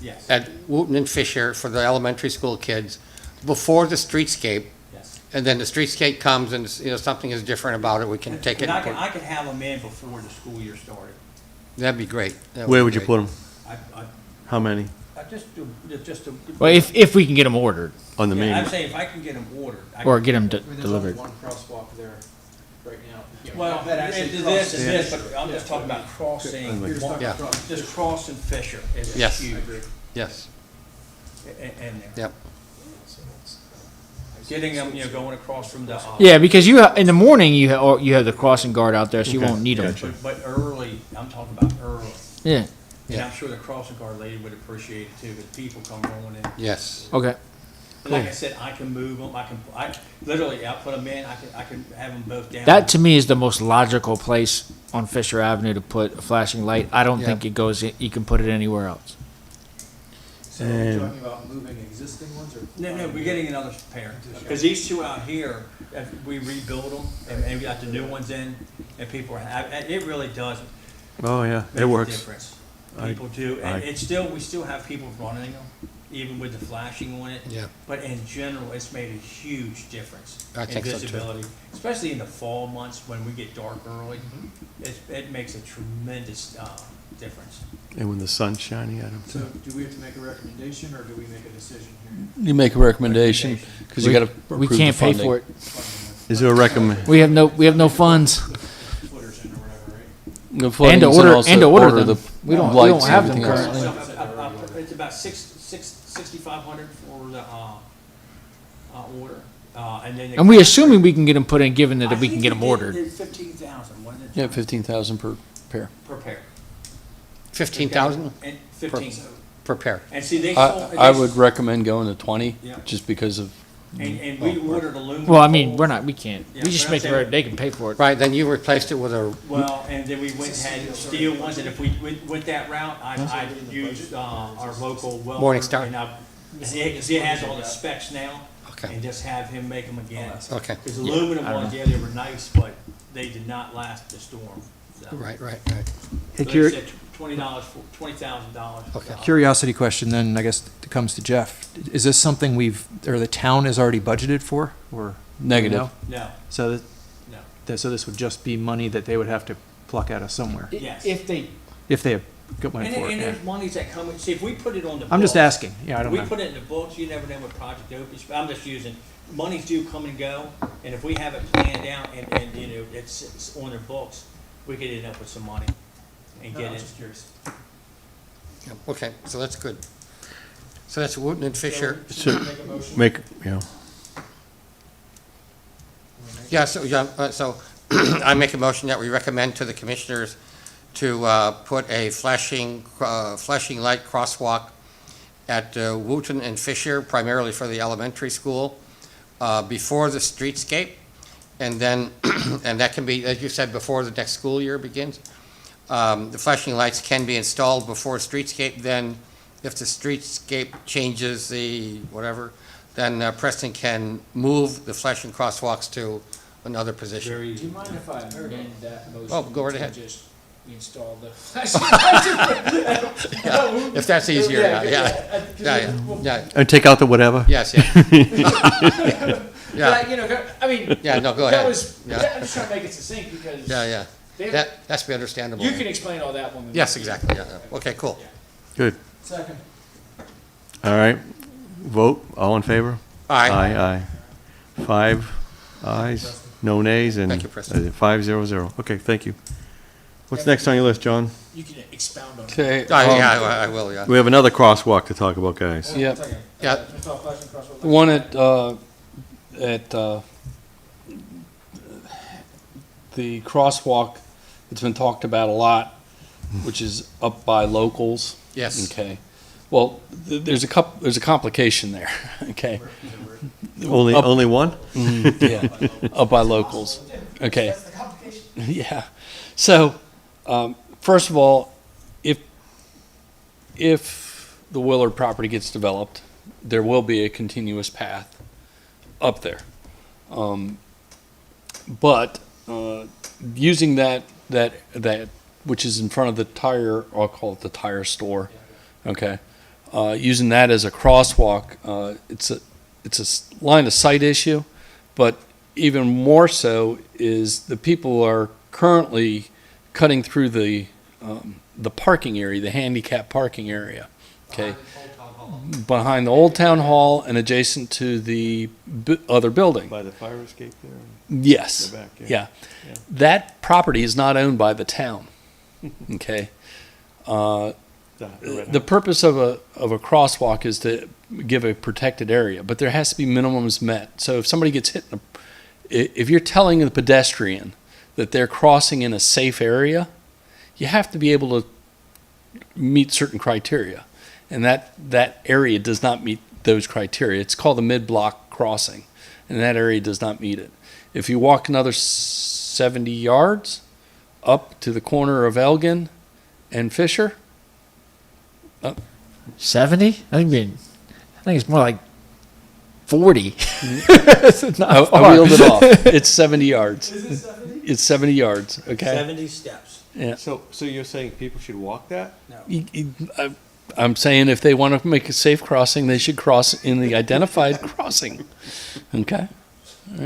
Yes, at Wooten and Fisher for the elementary school kids before the streetscape, yes. and then the streetscape comes and, you know, something is different about it, we can take it. And and I put- could have them in before the school year started. That'd be great. That Where be would you great. put them? I How many? just do. Well, if we can get them ordered On the Yeah, I'm main? saying if I can get them ordered. I or can- get them I mean, there's delivered. only one crosswalk there right now. Well, That actually this crosses. and this, but I'm just talking about crossing, You're just talking Yeah. across. just crossing Fisher is Yes. huge. Yes, And yep. getting them, going across from the. Yeah, because in the morning you have the crossing guard out there, so you won't need them. But early, I'm talking about early. Yeah. And Yeah. I'm sure the crossing guard lady would appreciate it too, but people come rolling in. Yes. Okay. And like I said, I can move them, literally, I'll put them in, I can have them both down. That to me is the most logical place on Fisher Avenue to put a flashing light. I don't Yeah. think it goes. You can put it anywhere else. So are you talking about moving existing ones or? No, we're getting another pair, because these two out here, if we rebuild them, and we got the new ones in, and people are, it really does Oh, yeah, make it a works. difference. I- People do, and I- it's we still have people running them, even with the flashing on it. Yeah. But in general, it's made a huge difference I in think so, too. visibility, especially in the fall months when we get dark early. It makes a tremendous difference. And when the sun's shining at them. So do we have to make a recommendation or do we make a decision here? You make a recommendation, because you gotta We approve the can't pay funding. for it. Is there a recommend? We have no funds. Footers in or whatever, right? The footings And to order also and to order the them. We don't lights and have them everything else. currently. It's about 6,500 for the order, and then. And we assuming we can get them put in, given that we can get them ordered. 15,000, wasn't it? Yeah, 15,000 per pair. Per pair. 15,000 And 15. per pair. And see, they sold. I would recommend going to 20, Yeah. just because of, And we ordered aluminum. Well, I mean, poles. we can't. Yeah, We just but make I'm it. saying- They can pay for it. Right, then you replaced it with a, Well, and then we went and had steel ones, and if we went that route, I used our local welder. Morningstar. And he has all the specs now, okay, and just have him make them again. okay. Because aluminum ones, yeah, they were nice, but they did not last the storm. So- Right. Hey, So they said $20 for $20,000. Okay. Curiosity question then, I guess it comes to Jeff. Is this something the town has already budgeted for, or? Negative. No? No, So no. so this would just be money that they would have to pluck out of somewhere, Yes. If they. if they have got money And for it, yeah. there's monies that come, see, if we put it on the books. I'm just asking, yeah, I don't We know. put it in the books, you never know what Project Opus, I'm just using, monies do come and go, and if we have it planned out and it's on their books, we could end up with some money and No, get I'm it. just curious. Okay, so that's good. So that's Wooten and Fisher. So should we make a motion? Make, yeah. Yeah, so I make a motion that we recommend to the commissioners to put a flashing light crosswalk at Wooten and Fisher, primarily for the elementary school, before the streetscape. And then, and that can be, as you said, before the next school year begins. The flashing lights can be installed before streetscape, then if the streetscape changes the whatever, then Preston can move the flashing crosswalks to another position. Very Do you mind if I amend that motion? Oh, go right ahead. to Just install the. Yeah, if that's easier, yeah. And take out the whatever? Yes, yeah. Yeah, I mean. yeah, no, go That ahead. was, Yeah. I'm just trying to make it succinct because. Yeah. they- That's be understandable. You can explain all that when we. Yes, exactly, yeah. Okay, cool. Good. Second. All right. Vote, all in favor? Aye. Aye. 5 ayes, no nays, and Thank you, Preston. 5-0-0. Okay, thank you. What's next on your list, John? You can expound on it. Okay. Yeah, I will, yeah. We have another crosswalk to talk about, guys. Yep. Yeah. The one at the crosswalk that's been talked about a lot, which is up by locals. Yes. Okay. Well, there's a complication there. Okay. Only one? Yeah. Up by locals. Okay. Yeah. So, first of all, if the Willard property gets developed, there will be a continuous path up there. But using that which is in front of the tire, I'll call it the tire store, okay? Using that as a crosswalk, it's a line of sight issue, but even more so is the people are currently cutting through the parking area, the handicap parking area, okay? Behind the old town hall and adjacent to the other building. By the fire escape there? Yes. The back, yeah. Yeah. Yeah. That property is not owned by the town. Okay. The red The house. purpose of a crosswalk is to give a protected area, but there has to be minimums met. So if somebody gets hit, if you're telling the pedestrian that they're crossing in a safe area, you have to be able to meet certain criteria. And that area does not meet those criteria. It's called a mid-block crossing, and that area does not meet it. If you walk another 70 yards up to the corner of Elgin and Fisher, 70? I think it's more like 40. I wheeled it off. It's 70 yards. Is it 70? It's 70 yards, okay? 70 steps. Yeah. So you're saying people should walk that? I'm saying if they want to make a safe crossing, they should cross in the identified crossing. Okay? All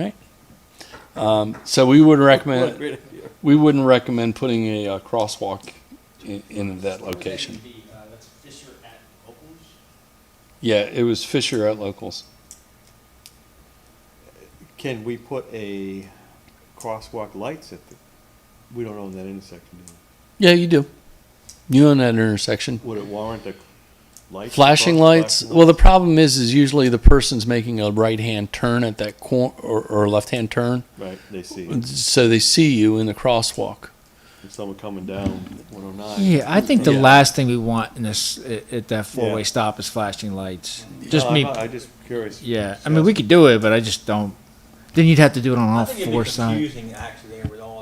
right? So we would What a recommend, great idea. we wouldn't recommend putting a crosswalk in that location. That's Fisher at Locals? Yeah, it was Fisher at Locals. Can we put a crosswalk lights at the, we don't own that intersection, do Yeah, you do. You own that intersection. we? Would it warrant a light? Flashing lights, well, the problem is usually the person's making a right-hand turn at that or a left-hand turn, Right, they see, it. so they see you in the crosswalk. And someone coming down 109. Yeah, I think the Yeah. last thing we want in this at that four-way Yeah. stop is flashing lights. No, Just me. I just curious. Yeah, I mean we could do it, but I just don't. Then you'd have to do it on I all think it'd four be sides. confusing actually there with all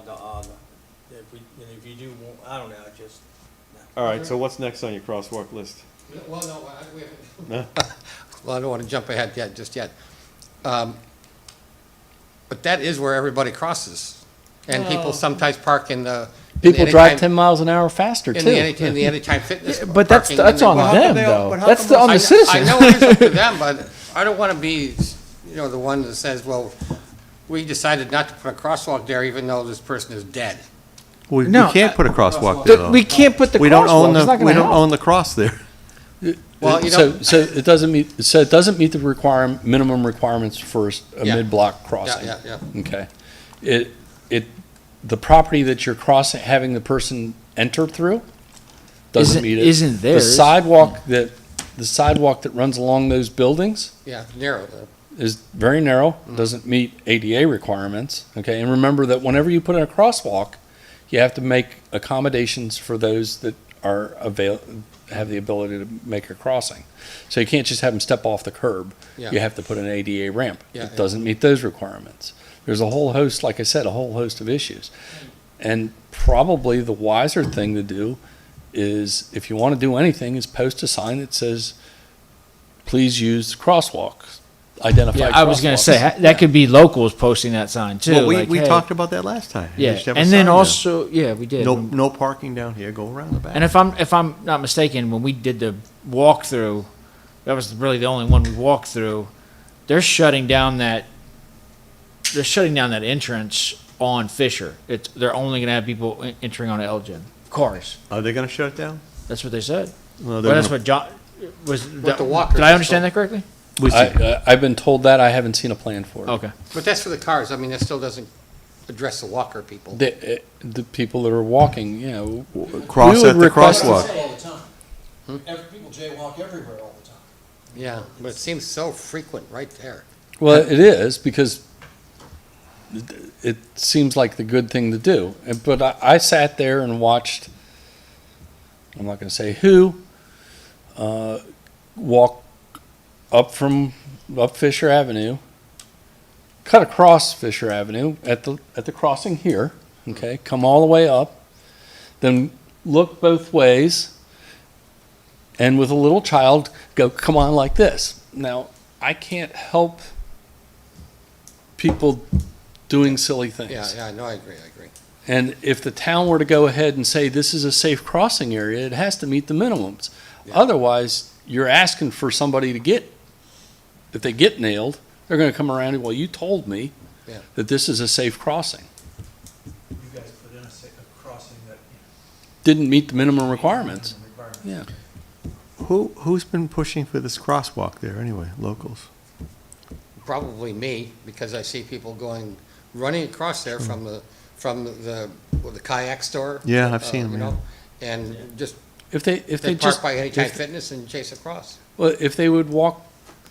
if you do, I don't know, just. All right, so what's next on your crosswalk list? Well, no, we haven't. No? Well, I don't want to jump ahead just yet. But that is where everybody crosses. And people sometimes park in the. People drive 10 miles an hour faster, In the, too. in the Anytime Fitness. But that's parking, that's and on then- how come them they all- though. but how That's come on I the citizen. I know it is up to them, but I don't want to be, the one that says, well, we decided not to put a crosswalk there even though this person is dead. We No, can't put a crosswalk there, though. We can't put the We don't own crosswalk. It's not we gonna don't help. own the cross there. Well, you So it doesn't meet the minimum requirements for a Yeah. mid-block crossing. Yeah. Okay. The property that you're crossing, having the person enter through, doesn't meet it. Isn't The theirs. sidewalk that runs along those buildings Yeah, narrow though. is very narrow, doesn't meet ADA requirements, okay? And remember that whenever you put in a crosswalk, you have to make accommodations for those that have the ability to make a crossing. So you can't just have them step off the curb. Yeah. You have to put an ADA ramp. Yeah, It yeah. doesn't meet those requirements. There's a whole host, like I said, a whole host of issues. And probably the wiser thing to do is, if you want to do anything, is post a sign that says, please use crosswalks, identified Yeah, I was gonna crosswalks. say that could be locals posting that sign too. Well, like, we hey. talked about that last time. You Yeah, should have a and then sign there. also we did. No parking down here, go around the back. And if I'm not mistaken, when we did the walkthrough, that was really the only one we walked through. They're shutting down that entrance on Fisher. They're only gonna have people entering on Elgin cars. Are they gonna shut it down? That's what they said. Well, Well, they're that's gonna- what John was. the walkers Did I are understand that correctly? we see. I've been told that, I haven't seen a plan for it. Okay. But that's for the cars. I mean, that still doesn't address the walker people. The people that are walking, Cross we would at the request- crosswalk. All the time. People jaywalk everywhere all the time. Yeah, but it seems so frequent right there. well, it is, because it seems like the good thing to do. But I sat there and watched, I'm not gonna say who, walk up Fisher Avenue, cut across Fisher Avenue at the crossing here, okay, come all the way up, then look both ways, and with a little child go, come on like this. Now, I can't help people doing silly things. Yeah, no, I agree. And if the town were to go ahead and say this is a safe crossing area, it has to meet the minimums. Yeah. Otherwise, you're asking for somebody to get, if they get nailed, they're gonna come around and, well, you told me Yeah. that this is a safe crossing. You guys put in a crossing that, Didn't meet the minimum requirements. requirements. Yeah. Who's been pushing for this crosswalk there anyway, locals? Probably me, because I see people running across there from the kayak store. Yeah, I've seen them, you yeah. know, and just, If they they park just, by Anytime if- Fitness and chase across. well, if they would walk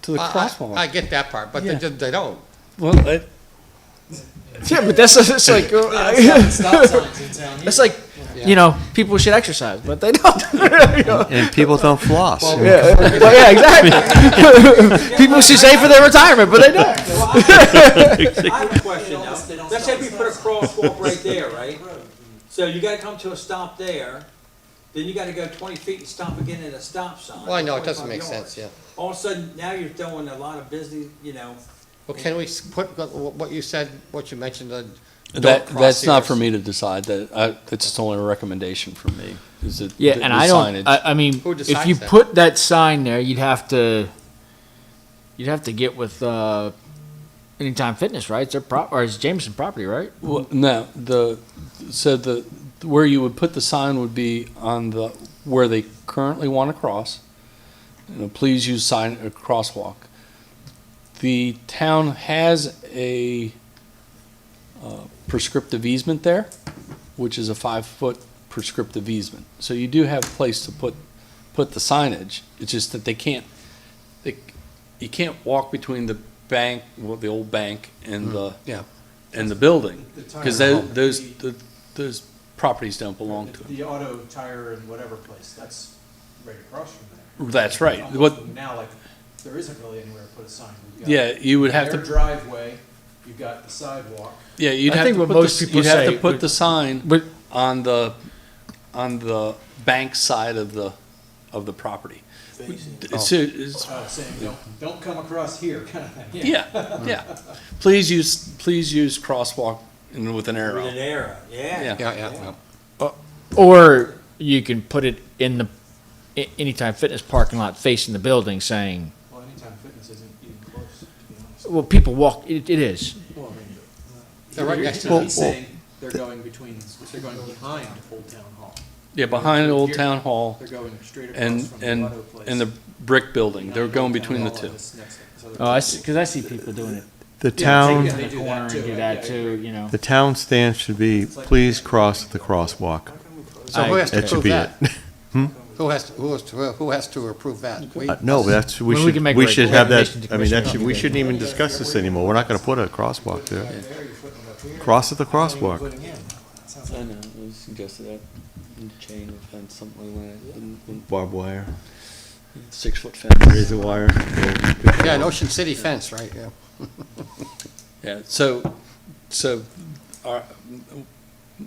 to the I crosswalk. get that part, but Yeah. they don't. Well, Yeah, but that's it's like Stop signs in town. it's like Yeah. you know, people should exercise, but they don't. And people don't floss. Well, Yeah, well, yeah, exactly. People should save for their retirement, but they don't. Well, I have a question now. Let's say we put a crosswalk right there, right? So you gotta come to a stop there, then you gotta go 20 feet and stop again at a stop sign. Well, I know, it doesn't 25 make yards. sense, yeah. All of a sudden, now you're throwing a lot of business, you know, Well, can we put what you said, what you mentioned, that's not for me to decide. That's just only a recommendation from me. Is it Yeah, the and I don't. signage. I mean, Who if decides you that? put that sign there, you'd have to get with Anytime Fitness, right? It's their or it's Jameson property, right? Well, no, where you would put the sign would be on where they currently want to cross. You know, please use a crosswalk. The town has a prescriptive easement there, which is a 5-foot prescriptive easement. So you do have a place to put the signage. It's just that you can't walk between the bank, the old bank, and Yeah. the building. The tire Because home, those properties don't belong to them. The auto, tire, and whatever place, that's right across from there. That's right. Almost What, Now, like, there isn't really anywhere to put a sign. We've got yeah, you would have their to, driveway, you've got the sidewalk. yeah, you'd I have think to what put most the, people you'd have say to put would- the sign But on the bank side of the property. It's, Saying, don't come across here, kind of thing. yeah. Please use crosswalk with an with arrow. an arrow, yeah. Yeah. or you can put it in the Anytime Fitness parking lot facing the building, saying, Well, Anytime Fitness isn't even close, to be honest. "Well, people walk." It is. Well, I mean, They're right next to He's it. saying they're going behind Old Town Hall. Yeah, behind Old Here. Town Hall They're going straight and, across from the and, auto place. and the brick building. They're Behind going Old Town between the Hall two. and this other Oh, I place. because I see people doing it. The Yeah, town, they In the do corner that and do too. that Yeah, I too. agree. You know. the town stance should be, please cross the crosswalk. So who has to That should approve be that? it. Who has to approve that? We? No, that's, we Well, we can should, make we a should have that, recommendation to I mean, that Commissioner. should, we shouldn't even discuss this anymore. We're not gonna put a crosswalk there. Cross at the crosswalk. I know, I suggested that, chain of fence, something like that, Barbed wire. 6-foot fence. Razor wire. Yeah, an Ocean City fence, right, yeah. Yeah, so,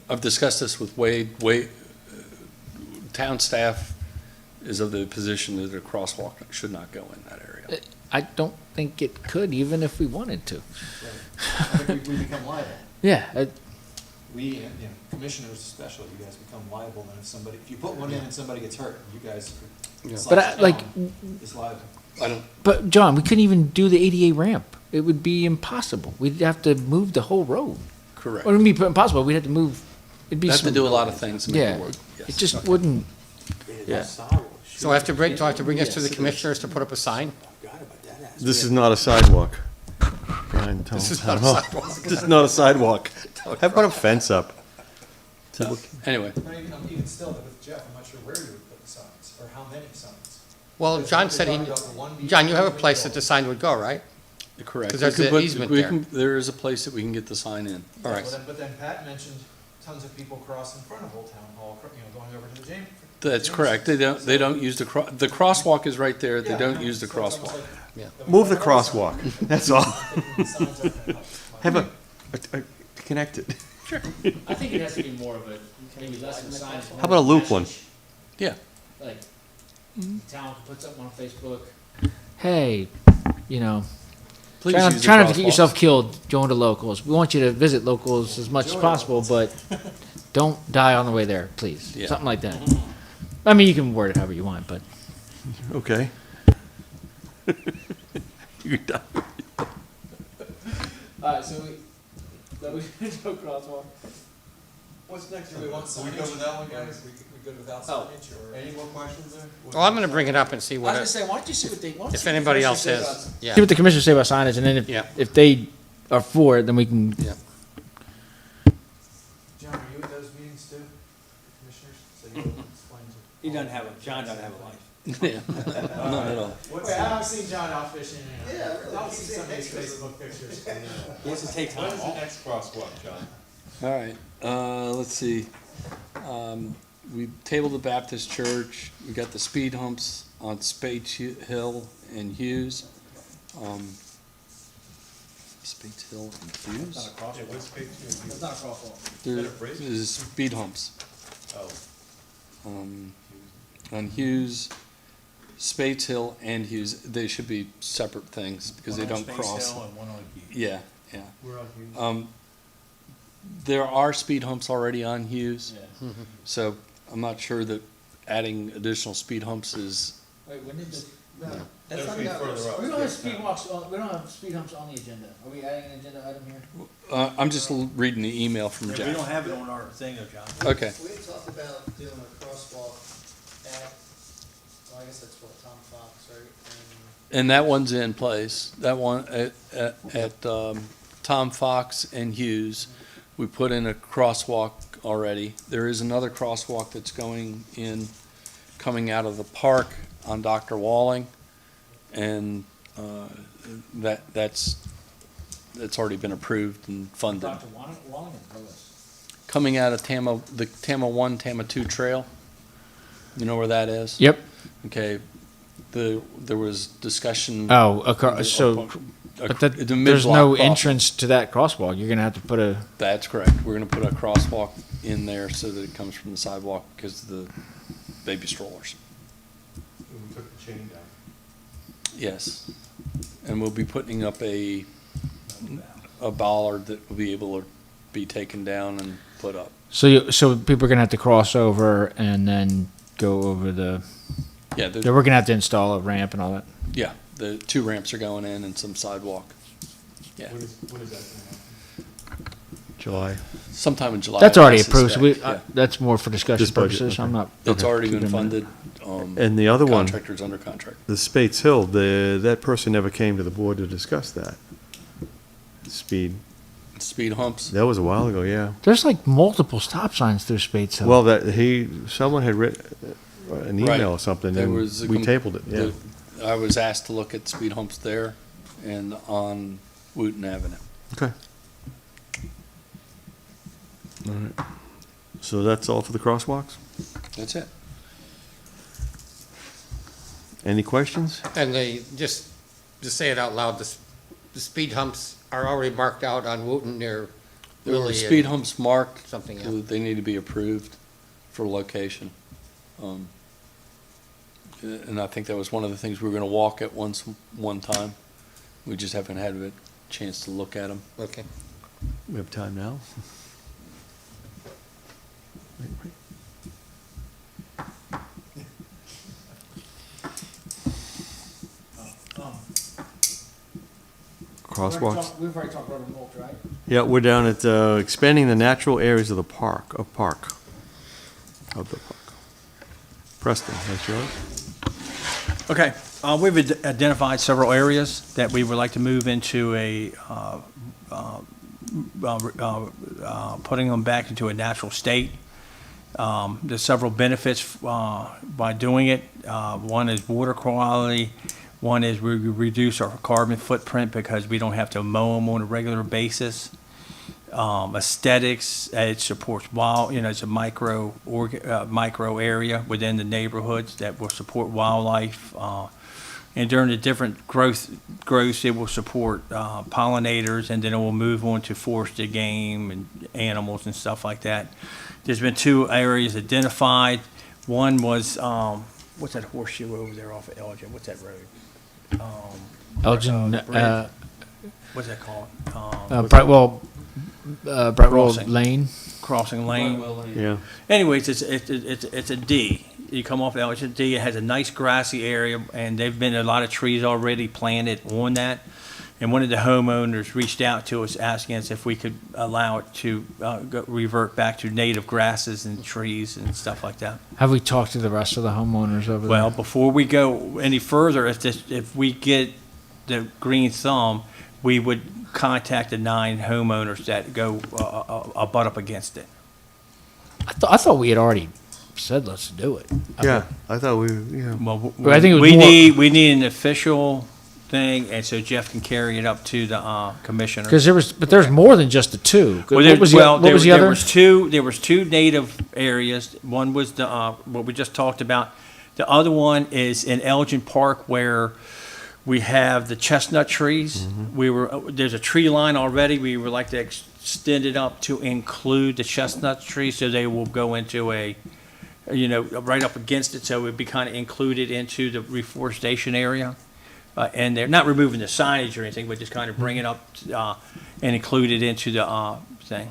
I've discussed this with Wade, town staff is of the position that a crosswalk should not go in that area. I don't think it could, even if we wanted to. I think we become liable. Yeah. We, commissioners especially, you guys become liable, and if you put one in and somebody gets hurt, you guys, Yeah. But I, like, is liable. I don't, but John, we couldn't even do the ADA ramp. It would be impossible. We'd have to move the whole road. correct. Or it would be impossible. We'd have to move. It'd be. You have to some- do a lot of things to make Yeah. it work. It Yes. just wouldn't. Yeah. So I have to bring, do I have to bring this to the commissioners to put up a sign? This is not a sidewalk. Brian, tell This him. is not a sidewalk. This is not a sidewalk. Have put a fence up. Anyway, I'm even still, with Jeff, I'm not sure where you would put the signs, or how many signs. Well, John said John, you have a place that the sign would go, right? correct. 'Cause there's We could an put- easement we there. can- There is a place that we can get the sign in. All right. But then Pat mentioned tons of people cross in front of Old Town Hall, going over to the James. That's correct. They don't use the crosswalk is right there. They don't use the crosswalk. Move the crosswalk, that's all. Have a connect it. I think it has to be more of a maybe less of a sign. How about a loop one? Yeah. Like the town can put something on Facebook. Hey, you know, Please try use not, the try not to get crosswalks. yourself killed. Join the locals. We want you to visit locals as much as possible, but don't die on the way there, please. Yeah. Something like that. I mean, you can word it however you want, but Okay. You done? alright. So we no crosswalk. What's next? Do we want signage? Are we good with that one, guys? We good without Oh. signage, or? Any more questions there? Well, I'm gonna bring it up and see I was what, gonna say, why don't you see what they? Why don't you if see what the anybody else commissioners has, say about- yeah. See what the commissioners say about signage, and then Yeah. if they are for it, then we can. Yeah. John, are you at those meetings too? Commissioners? So you'll explain to. He doesn't have John doesn't have a life. Yeah, not at all. Wait, I haven't seen John out fishing. Yeah, really. I'll see some of his Facebook pictures. He has to take time off. next crosswalk, John? All right, let's see. We tabled the Baptist church, we got the speed humps on Spade Hill and Hughes. Spade Hill and Hughes? It's not a crosswalk. There's speed humps. Oh. On Hughes, Spades Hill and Hughes, they should be separate things because they don't cross. and one on Hughes. Yeah, yeah. We're on Hughes. There are speed humps already on Hughes, Yeah. so I'm not sure that adding additional speed humps is, Wait, when did the? That's not further up. We don't have speed walks. We don't have speed humps on the agenda. Are we adding an agenda item here? I'm just reading the email from We Jack. don't have it on our thing though, John. Okay, We had talked about doing a crosswalk at, well, I guess that's what, Tom Fox, right? and that one's in place. That one at Tom Fox and Hughes, we put in a crosswalk already. There is another crosswalk that's going in, coming out of the park on Dr. Walling, and that's already been approved and funded. Dr. Walling and Lewis. Coming out of the Tama 1, Tama 2 trail, you know where that is? Yep. Okay, there was discussion. Oh, so but that, the there's mid-block no crossing. entrance to that crosswalk. You're gonna have to put a. That's correct. We're gonna put a crosswalk in there so that it comes from the sidewalk because of the baby strollers. We took the chain down. Yes. And we'll be putting up a bollard that will be able to be taken down and put up. So people are gonna have to cross over and then go over the. Yeah, We're gonna have to install a ramp and all that. yeah, the 2 ramps are going in and some sidewalk. Yeah, When is that gonna happen? July. sometime in July. That's already I approved. So suspect, yeah. that's more for discussion This budget, purposes. okay. I'm not. It's already been keeping funded. And the other one, Contractor's under contract. the Spates Hill, that person never came to the board to discuss that. Speed, Speed humps. that was a while ago, yeah. There's like multiple stop signs through Spates Hill. Well, someone had written an Right. email or something, There and was a we com- tabled it, yeah. I was asked to look at speed humps there and on Wooten Avenue. Okay. All right. So that's all for the crosswalks? That's it. Any questions? And they, just to say it out loud, the speed humps are already marked out on Wooten near There were Lily speed and humps marked. something so else. that They need to be approved for location. And I think that was one of the things we were gonna walk at one time. We just haven't had a chance to look at them. Okay. We have time now? Crosswalks? We've already talked about remote, right? Yeah, we're down at expanding the natural areas of the park. Preston, that's yours? Okay, we've identified several areas that we would like to move into putting them back into a natural state. There's several benefits by doing it. One is water quality. One is we reduce our carbon footprint because we don't have to mow them on a regular basis. Aesthetics, it supports it's a micro area within the neighborhoods that will support wildlife. And during the different growths, it will support pollinators, and then it will move on to forested game and animals and stuff like that. There's been 2 areas identified. One was what's that horseshoe over there off of Elgin? What's that road? Elgin, the bridge. What's that called? Brightwell Crossing. Lane. Crossing Lane. Yeah. Anyways, it's a D. You come off Elgin D. It has a nice grassy area, and there've been a lot of trees already planted on that. And one of the homeowners reached out to us asking us if we could allow it to revert back to native grasses and trees and stuff like that. Have we talked to the rest of the homeowners over Well, there? before we go any further, if we get the green thumb, we would contact the 9 homeowners that go butt up against it. I thought we had already said let's do it. Yeah, I thought yeah. Well, Well, I think it was we more- we need an official thing, and so Jeff can carry it up to the commissioner. Because there's more than just the two. Well, What was the there other? was two native areas. One was the what we just talked about. The other one is in Elgin Park where we have the chestnut trees. There's a tree line already. We would like to extend it up to include the chestnut trees, so they will go into a, right up against it, so it would be kind of included into the reforestation area. And they're not removing the signage or anything, but just kind of bring it up and include it into the thing.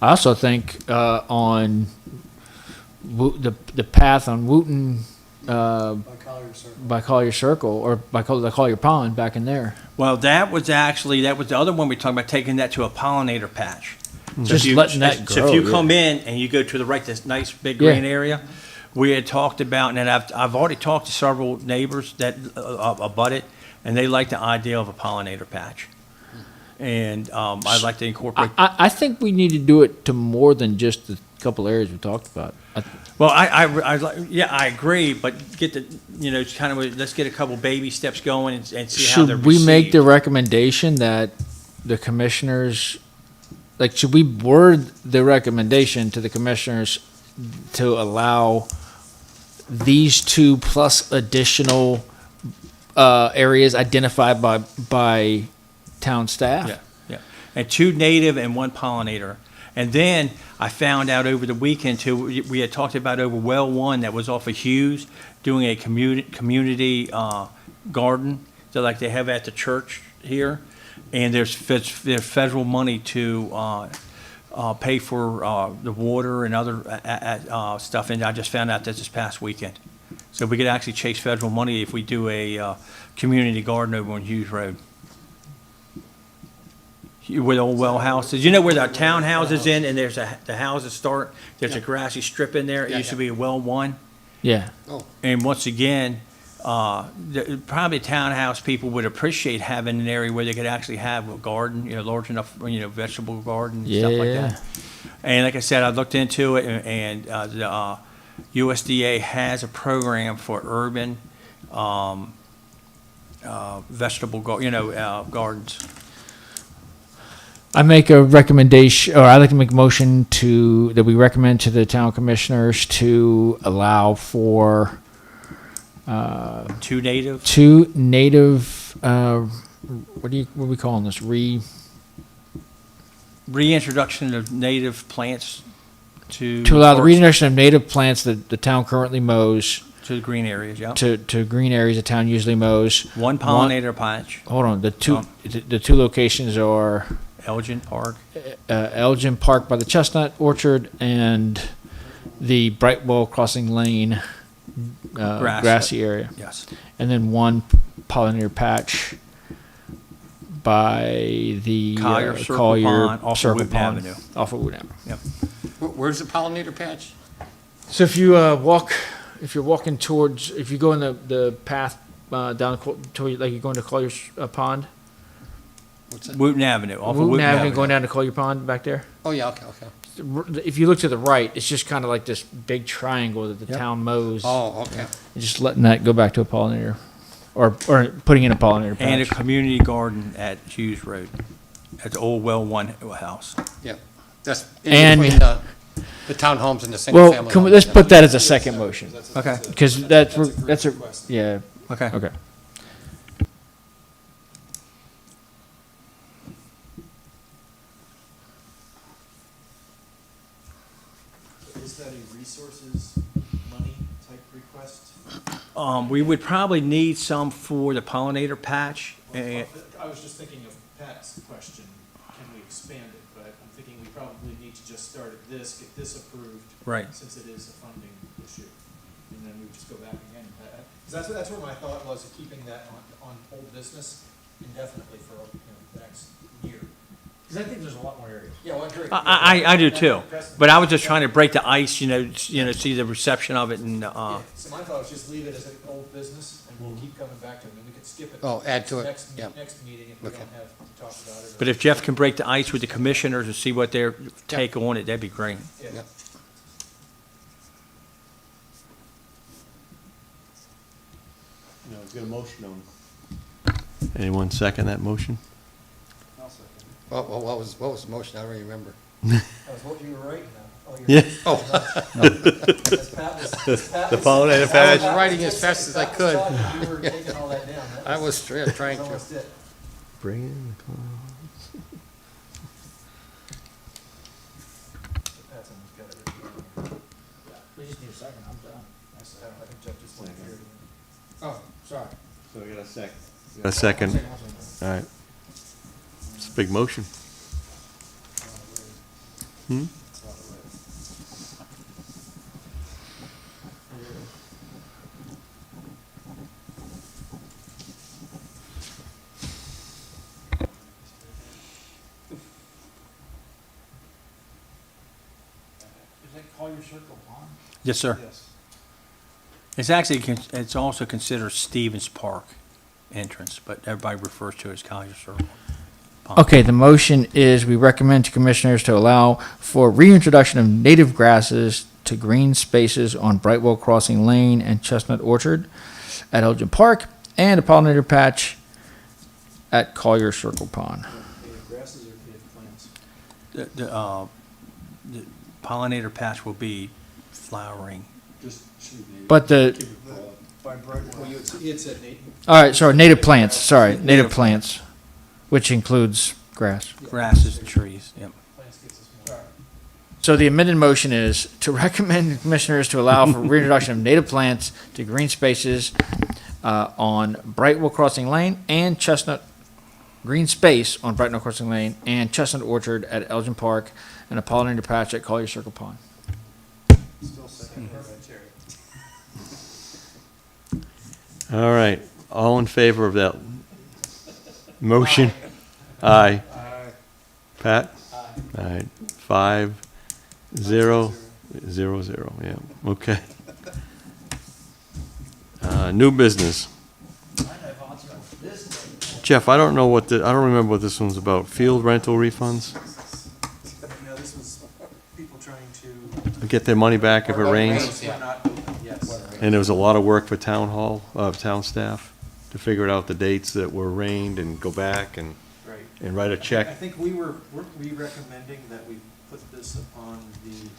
I also think on the path on Wooten by Collier Circle or by Collier Pond back in there. Well, that was the other one we talked about, taking that to a pollinator patch. So Just if you- letting that So if grow, you yeah. come in and you go to the right, this nice big Yeah. green area, we had talked about, and I've already talked to several neighbors that abut it, and they like the idea of a pollinator patch. And I'd like to incorporate. I think we need to do it to more than just the couple areas we talked about. Well, I agree, but get the, it's kind of, let's get a couple baby steps going and see how they're Should we make received. the recommendation that the commissioners, should we word the recommendation to the commissioners to allow these 2 plus additional areas identified by town staff? Yeah. And 2 native and 1 pollinator. And then I found out over the weekend too, we had talked about over well 1 that was off of Hughes, doing a community garden, so like they have at the church here. And there's federal money to pay for the water and other stuff, and I just found out that this past weekend. So we could actually chase federal money if we do a community garden over on Hughes Road. With old well houses, where the townhouses in, and there's the houses start, there's a grassy strip in there, it used to be a well 1. Yeah. And once again, probably townhouse people would appreciate having an area where they could actually have a garden, large enough, vegetable garden and stuff like Yeah. that. And like I said, I looked into it, and the USDA has a program for urban vegetable gardens. I make a recommendation, or I'd like to make a motion that we recommend to the town commissioners to allow for 2 native. 2 native, what are we calling this? Reintroduction of native plants to To allow the parks, reintroduction of native plants that the town currently mows to the green areas. Yeah. to green areas the town usually mows. 1 pollinator patch. Hold on, the two locations are Elgin Park. Elgin Park by the Chestnut Orchard and the Brightwell Crossing Lane grassy area. Yes. And then 1 pollinator patch by the Collier Circle Collier Pond, off of Circle Wooten Pond, Avenue. off of Wooten Avenue. Where's the pollinator patch? So if you if you're walking towards, if you go in the path down to like you're going to Collier Pond, What's that? Wooten Avenue. Off of Wooten Wooten Avenue, going down to Collier Pond back there. Oh, yeah, okay. If you look to the right, it's just kind of like this big triangle that the town mows. Oh, okay. And just letting that go back to a pollinator, or putting in a pollinator patch. And a community garden at Hughes Road, at the old well 1 house. Yeah. That's in And- between the townhomes and the single Well, family. let's put that as a second motion, Okay. because that's a, yeah, Okay. okay. Is that a resources money type request? We would probably need some for the pollinator patch, and I was just thinking of Pat's question, can we expand it? But I'm thinking we probably need to just start at this, get this approved. Right. Since it is a funding issue. And then we just go back again. Because that's where my thought was, of keeping that on old business indefinitely for, the next year. Because I think there's a lot more areas. Yeah, well, I agree. I do too. But I was just trying to break the ice, see the reception of it, and Yeah, so my thought was just leave it as an old business, and we'll keep coming back to it, and we could skip it. Oh, add to it, Next yeah. Next meeting if we Okay. don't have to talk about it. but if Jeff can break the ice with the commissioners and see what their take on it, that'd be great. Yeah. Yep. No, it's got a motion on. Anyone second that motion? What was the motion? I don't even remember. That was what you were writing now. Oh, you're Yeah. right. As Pat was- The pollinator I was patch? writing as fast as I Pat was could. talking, you were taking all that down. I was trying That to. almost it. Bring in the clouds. Pat's almost got it. We just need a second, I'm done. I think Jeff just wanted to hear it. Oh, sorry. So we got a second. Got a second. All right. It's a big motion. Hmm? Is that Collier Circle Pond? Yes, sir. It's actually, it's also considered Stevens Park entrance, but everybody refers to it as Collier Circle. Pond. Okay, the motion is we recommend to commissioners to allow for reintroduction of native grasses to green spaces on Brightwell Crossing Lane and Chestnut Orchard at Elgin Park, and a pollinator patch at Collier Circle Pond. Native grasses or native plants? The pollinator patch will be flowering. Just shoot me. But the, By Brightwell, he had said all right, sorry, native plants, sorry, native plants, which includes grass. Grasses and trees, yep. plants gets us more. So the amended motion is to recommend commissioners to allow for reintroduction of native plants to green spaces on Brightwell Crossing Lane and Chestnut, green space on Brightwell Crossing Lane and Chestnut Orchard at Elgin Park, and a pollinator patch at Collier Circle Pond. Still second, Terry. All right. All in favor of that motion? Aye. Pat? All right. 5-0. 0-0, yeah. Okay. New business. Jeff, I don't know I don't remember what this one's about. Field rental refunds? No, this was people trying to. Get their money back if it rains? We're not open, yes. And there was a lot of work for town hall, town staff to figure out the dates that were rained and go back and Right. write a I check. think weren't we recommending that we put this upon the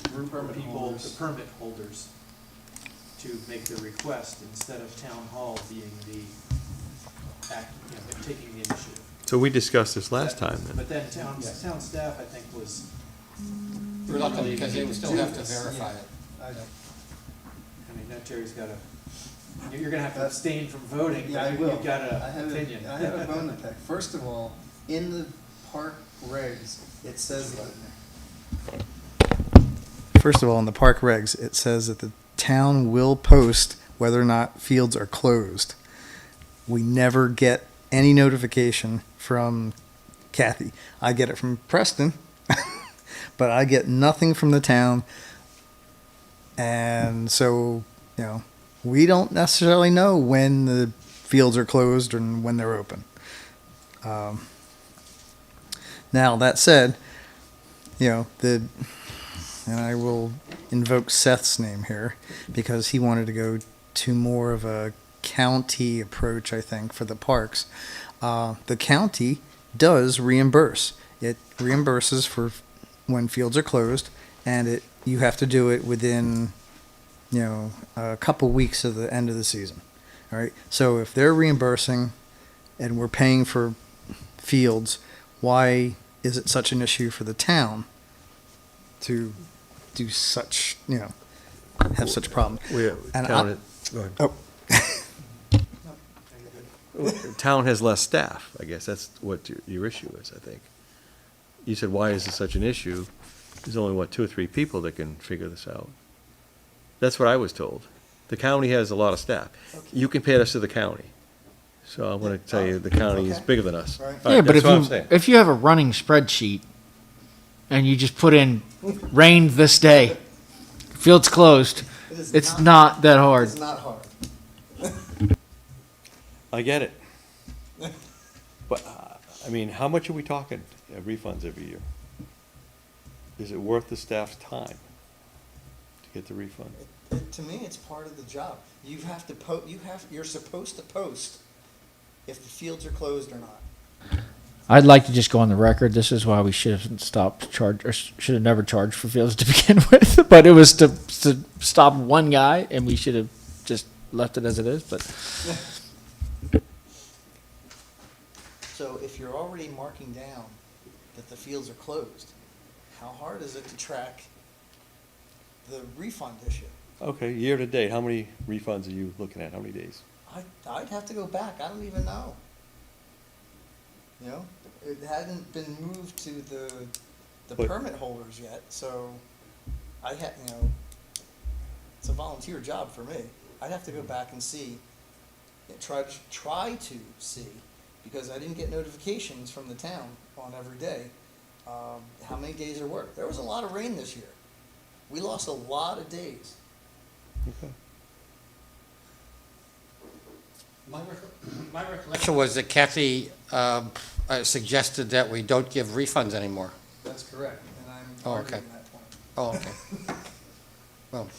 group of people, the permit holders, to make the request instead of town hall being the taking the initiative. So we discussed this last time then. But then town staff, I think, was. Reluctant, because they would still have to do this. verify it. I mean, now Terry's got you're gonna have to abstain from voting, Yeah, I but will. you've got I an have opinion. I have a bone to pick. First of all, in the park regs, it says that. First of all, in the park regs, it says that the town will post whether or not fields are closed. We never get any notification from Kathy. I get it from Preston, but I get nothing from the town. And so, we don't necessarily know when the fields are closed and when they're open. Now, that said, and I will invoke Seth's name here because he wanted to go to more of a county approach, I think, for the parks. The county does reimburse. It reimburses for when fields are closed, and you have to do it within, a couple weeks of the end of the season. All right. So if they're reimbursing and we're paying for fields, why is it such an issue for the town to do such, have such a problem. We, And town, I- go ahead. Oh. Town has less staff, I guess, that's what your issue is, I think. You said, why is this such an issue? There's only, what, 2 or 3 people that can figure this out. That's what I was told. The county has a lot of staff. You compared us to the county. So I'm gonna tell you, the county is Okay. bigger than us. Right. All Yeah, right, but that's what I'm saying. if you have a running spreadsheet and you just put in rained this day, fields closed, it's not that hard. It's not hard. I get it. But, I mean, how much are we talking refunds every year? Is it worth the staff's time to get the refund? To me, it's part of the job. You have to you're supposed to post if the fields are closed or not. I'd like to just go on the record. This is why we should have stopped charge or should have never charged for fields to begin with. But it was to stop one guy, and we should have just left it as it is. But So if you're already marking down that the fields are closed, how hard is it to track the refund issue? Okay, year to date, how many refunds are you looking at? How many days? I'd have to go back. I don't even know. You know, it hadn't been moved to the But- permit holders yet, so you know, it's a volunteer job for me. I'd have to go back and see, try to see, because I didn't get notifications from the town on every day, how many days there were. There was a lot of rain this year. We lost a lot of days. Okay. My recollection was that Kathy suggested that we don't give refunds anymore. That's correct, and I'm Oh, arguing okay. that point. Oh, okay. Well,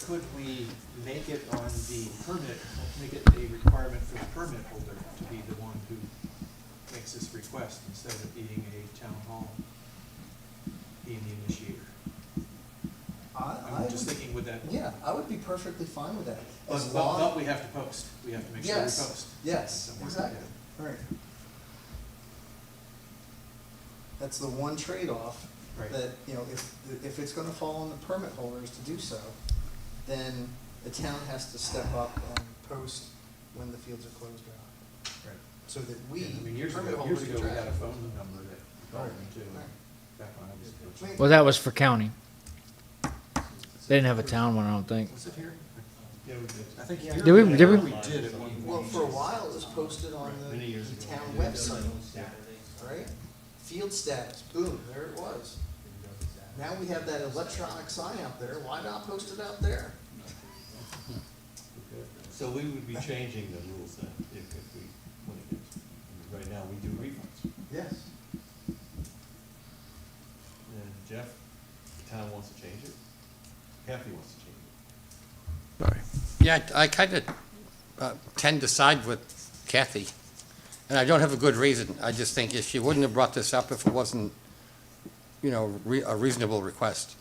Could we make it on the permit, make it a requirement for the permit holder to be the one who makes this request instead of being a town hall, being the initiator? I'm just thinking with that. Yeah, I would be perfectly fine with that. But, but we have to post, we have to make sure we Yes, post. yes, somewhere. exactly, right. That's the one trade-off, Right. that, you know, if it's gonna fall on the permit holders to do so, then the town has to step up and post when the fields are closed or not. Right. So that we, I mean, years permit ago, holders can we track. had a phone number that called Right, them too, right. back when I was. well, that was for county. They didn't have a town one, I don't think. Was it here? Yeah, we did. I think. Yeah. here Did we- we did we- did at one point. Well, for a while, it was posted on the town website, right? Field status, boom, there it was. Now we have that electronic sign out there, why not post it out there? So we would be changing the rules then, if we went against it. Right now, we do refunds. Yes. And Jeff, the town wants to change it? Kathy wants to change it. Sorry. yeah, I kind of tend to side with Kathy, and I don't have a good reason. I just think if she wouldn't have brought this up if it wasn't, you know, a reasonable request.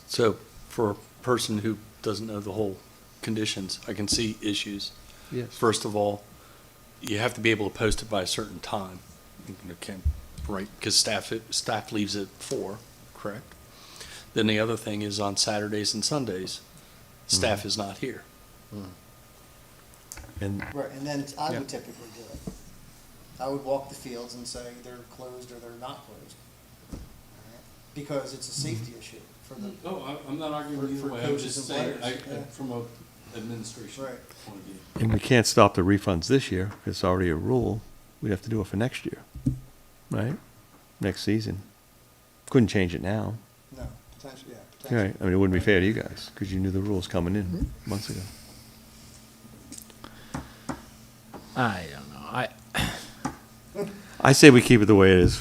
So for a person who doesn't know the whole conditions, I can see issues. Yes. First of all, you have to be able to post it by a certain time. You can't, right, because staff leaves at 4, correct? Then the other thing is on Saturdays and Sundays, staff is not here. And Right, and then I Yeah. would typically do it. I would walk the fields and say they're closed or they're not closed. Because it's a safety issue for the, No, I'm not arguing For- either for way, I'm coaches just and saying, players, yeah. from a administration Right. point of view. And we can't stop the refunds this year, 'cause it's already a rule. We'd have to do it for next year, right? Next season. Couldn't change it now. no, potentially, yeah, potentially. Right, I mean, it wouldn't be fair to you guys, because you knew the rules coming in months ago. I don't know. I say we keep it the way it is.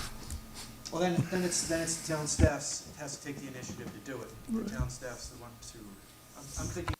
Well, then it's town staff's, has to take the initiative to do it. The town staff's the one to, I'm thinking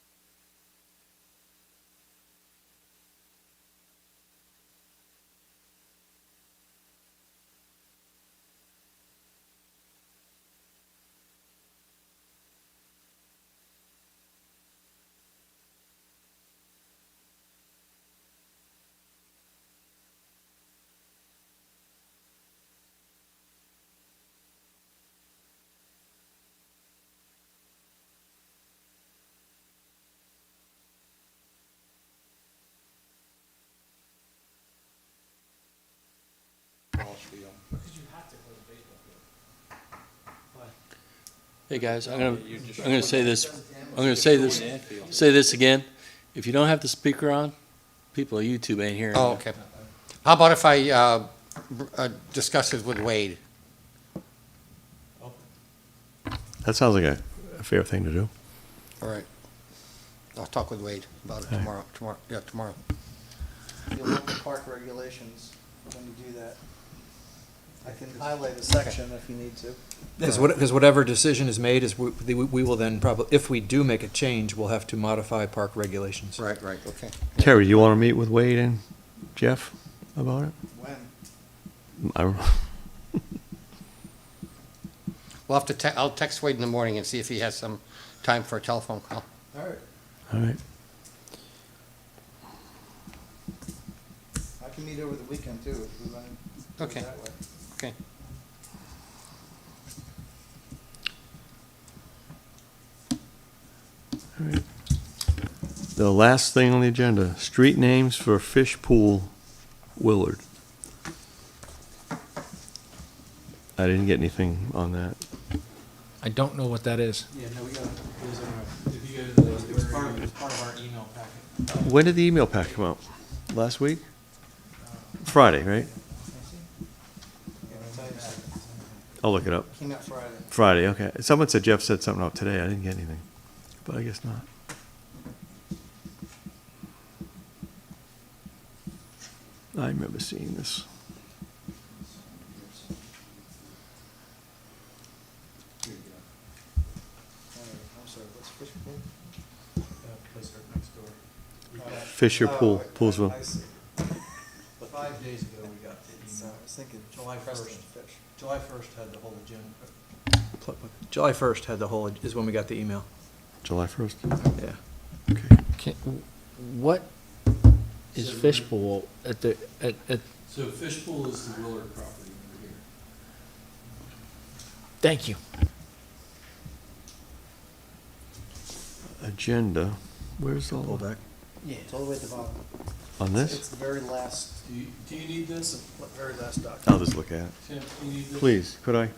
field. Hey, guys, I'm gonna say this again. If you don't have the speaker on, people on YouTube ain't hearing you. Oh, okay. How about if I discuss this with Wade? That sounds like a fair thing to do. All right. I'll talk with Wade about it Okay. tomorrow. You'll look at park regulations when you do that. I can highlight a section if you need to. Because whatever decision is made is, we will then probably, if we do make a change, we'll have to modify park regulations. Right, okay. Terry, you want to meet with Wade and Jeff about it? When? I don't know. We'll have to, I'll text Wade in the morning and see if he has some time for a telephone call. All right. All right. I can meet over the weekend too, if we want to go Okay. that way. Okay. All right. The last thing on the agenda, street names for Fish Pool Willard. I didn't get anything on that. I don't know what that is. Yeah, no, we got, if you go to the, it was part of our email packet. When did the email pack come out? Last week? Friday, right? Yeah, I'll tell you that. I'll look it up. Came out Friday. Friday, okay. Someone said Jeff said something out today. I didn't get anything, but I guess not. I remember seeing this. I'm sorry, what's Fish Pool? Place right next door. We got, Fisher Pool, Oh, Poolsville. I see. 5 days ago, we got the So I email. was thinking July Preston 1st. Fish. July 1st had the whole agenda. July 1st had the whole, is when we got the email. July 1st. Yeah. Okay. What is Fishbowl at the, at, So Fishpool is the Willard property over here. thank you. Agenda. Where's all Pull that? back. Yeah. It's all the way at the bottom. On It's this? the very last, Do you need this? very last document. I'll just look at it. Tim, do you need this? Please, could I?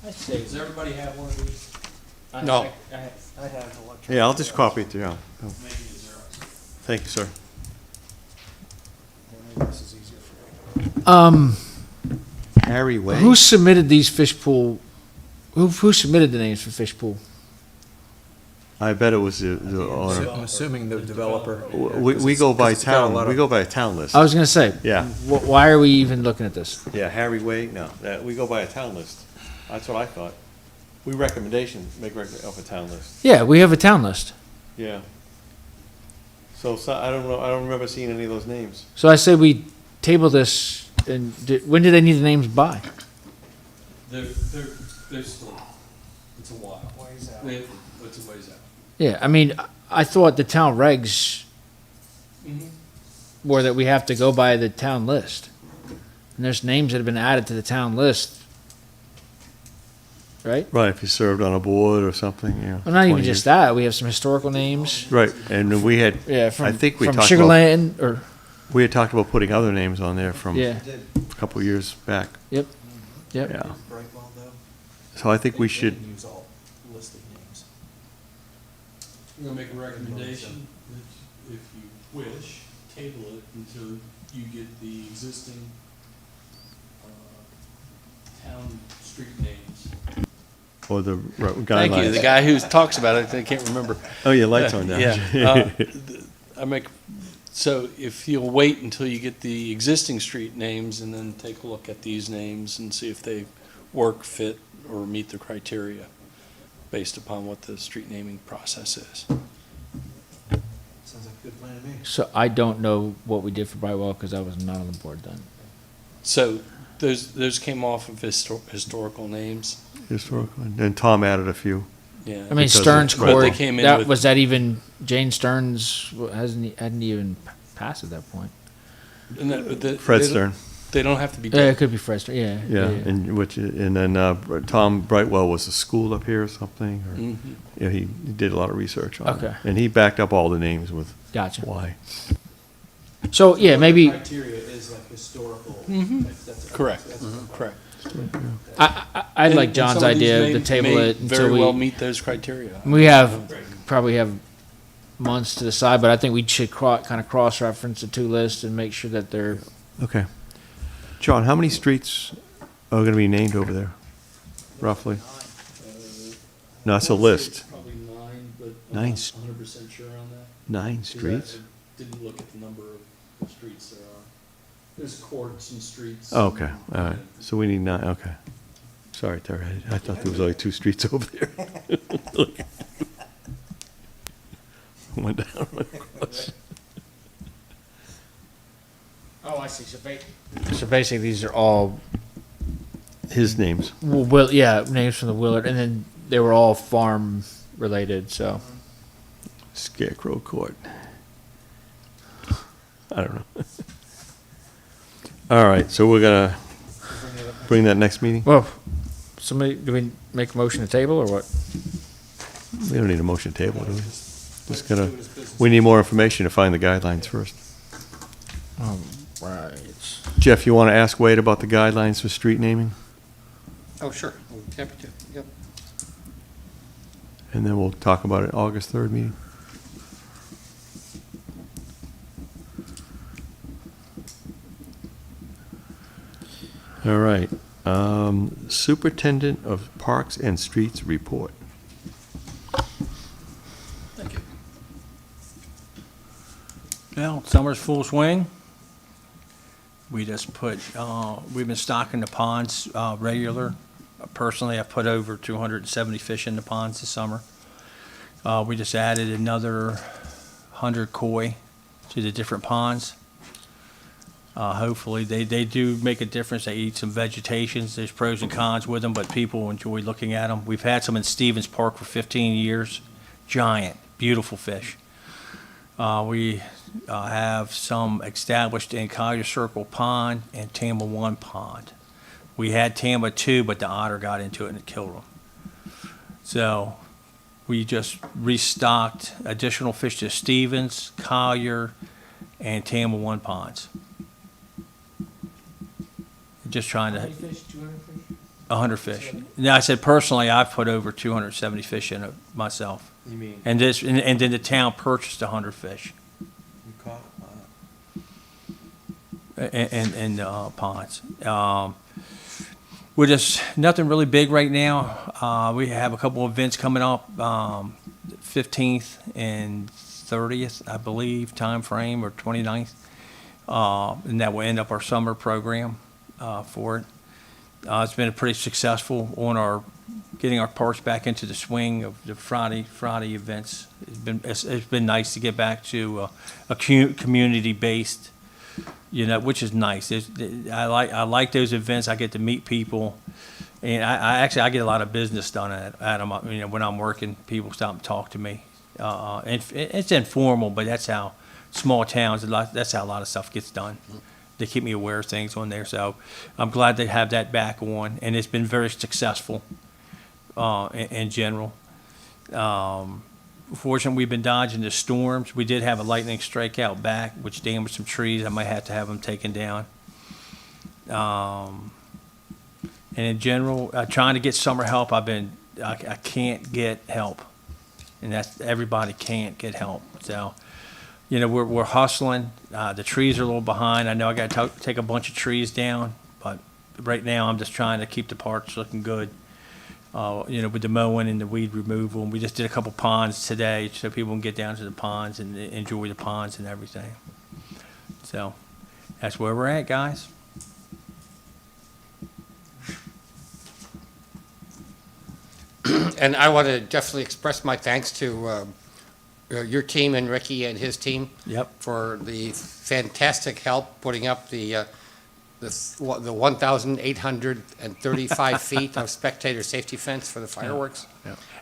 Does everybody have one of these? No. I have electronic. Yeah, I'll just copy it to you. Maybe a Xerox. Thank you, sir. Maybe this is easier for you. Harry Way? Who submitted these Fishpool, who submitted the names for Fishpool? I bet it was the owner. I'm assuming the developer. We go by Because it's got a town, lot we of- go by a town list. I was gonna say. Yeah. Why are we even looking at this? Yeah, Harry Way, no, we go by a town list. That's what I thought. We make off a town list. Yeah, we have a town list. Yeah. So I don't know, I don't remember seeing any of those names. So I say we table this, and when do they need the names by? They're still, it's a while. Ways out. It's a ways out. Yeah, I mean, I thought the town regs Mm-hmm. were that we have to go by the town list. And there's names that have been added to the town list. Right? Right, if you served on a board or something, yeah. Well, not even 20 just years. that, we have some historical names. Right, and we had, Yeah, I from, think we from talked Sugar about, Land, or, we had talked about putting other names on there from yeah, a couple of years back. yep. Yeah. Brightwell, though. So I think we They should, can use all listed names. We're gonna make a recommendation that if you wish, table it until you get the existing, town street names. or the guidelines. Thank you. The guy who talks about it, I can't remember. Oh, yeah, lights on now. Yeah. So if you'll wait until you get the existing street names and then take a look at these names and see if they work, fit, or meet the criteria based upon what the street naming process is. Sounds like a good plan to me. So I don't know what we did for Brightwell, because I was not on the board then. So those came off of historical names. Historical, and then Tom added a few. Yeah. I mean, Because Stearns right, they Court, came in that, with- was that even, Jane Stearns hadn't even passed at that point. And Fred Stern, They don't have to be. Yeah, it could be Fred Stern, yeah. yeah, and then Tom Brightwell was a school up here or something, or, Mhm. yeah, he did a lot of research on it. Okay. And he backed up all the names with Gotcha. why. So, yeah, What the maybe, Criteria is like historical. Mhm. if that's- Correct, that's- correct. I'd like And John's some of these idea may- to table may it very until well we, meet those criteria. probably have months to decide, but I think we should kind of cross-reference the two lists and make sure that they're, Okay. John, how many streets are going to be named over there, roughly? No, it's a list. Probably 9, but I'm Nine not s- 100% sure on that. 9 'Cause I streets? Didn't look at the number of streets there are. There's courts and streets. Oh, okay, all right. So we need 9, okay. Sorry, Terry, I thought there was only 2 streets over there. Went down, went across. oh, I see, so basically, these are all, His names. names from the Willard, and then they were all farm-related, so. Scarecrow Court. I don't know. All right, so we're gonna bring that next meeting? Well, do we make a motion to table, or what? We don't need a motion table, do we? Just gonna, we need more information to find the guidelines first. Right. Jeff, you want to ask Wade about the guidelines for street naming? Oh, sure, happy to, yep. And then we'll talk about it August 3rd meeting. All right. Superintendent of Parks and Streets report. Well, summer's full swing. We just we've been stocking the ponds regular. Personally, I've put over 270 fish in the ponds this summer. We just added another 100 koi to the different ponds. Hopefully, they do make a difference. They eat some vegetations. There's pros and cons with them, but people enjoy looking at them. We've had some in Stevens Park for 15 years. Giant, beautiful fish. We have some established in Collier Circle Pond and Tama 1 Pond. We had Tama 2, but the otter got into it and it killed them. So we just restocked additional fish to Stevens, Collier, and Tama 1 ponds. Just trying to. 100 fish. Now, I said personally, I've put over 270 fish in it myself. You mean, And and then the town purchased 100 fish you caught, in ponds. We're just, nothing really big right now. We have a couple events coming up, 15th and 30th, I believe, time frame, or 29th. And that will end up our summer program for it. It's been pretty successful on getting our parks back into the swing of the Friday events. It's been nice to get back to a community-based, which is nice. I like those events. I get to meet people, and I get a lot of business done at them. When I'm working, people stop and talk to me. And it's informal, but that's how small towns. That's how a lot of stuff gets done. They keep me aware of things on there, so I'm glad they have that back on, and it's been very successful in general. Fortunately, we've been dodging the storms. We did have a lightning strike out back, which damaged some trees. I might have to have them taken down. And in general, trying to get summer help, I can't get help, and everybody can't get help. So, we're hustling. The trees are a little behind. I know I got to take a bunch of trees down, but right now I'm just trying to keep the parks looking good. With the mowing and the weed removal. And we just did a couple ponds today so people can get down to the ponds and enjoy the ponds and everything. So that's where we're at, guys. And I want to definitely express my thanks to your team and Ricky and his team. Yep. For the fantastic help putting up the 1,835 feet of spectator safety fence for the fireworks.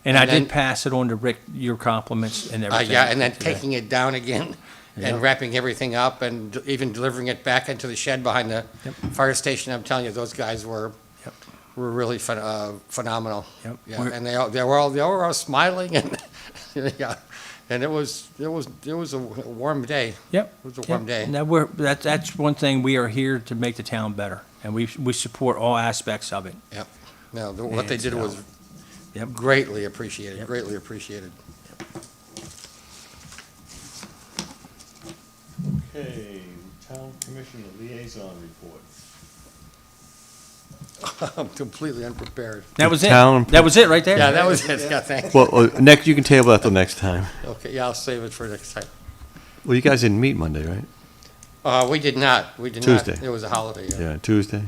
And I then- did pass it on to Rick, your compliments and everything. Yeah, and then today. taking it down again and Yep. wrapping everything up and even delivering it back into the shed behind the Yep. fire station. I'm telling you, those guys were Yep. really phenomenal. Yep. Yeah, and they were all smiling and yeah, And it was a warm day. Yep. It was a warm Yep. day. Now, that's one thing, we are here to make the town better, and we support all aspects of it. Yep. No, what they And did so- was Yep. greatly appreciated, greatly appreciated. Okay, town commissioner liaison report. I'm completely unprepared. That was it. Town- That was it, right there. Yeah, that was it. Yeah, thank you. Well, next, you can table that till next time. Okay, yeah, I'll save it for next time. Well, you guys didn't meet Monday, right? We did not. We did Tuesday. not. It was a holiday. Yeah, Tuesday.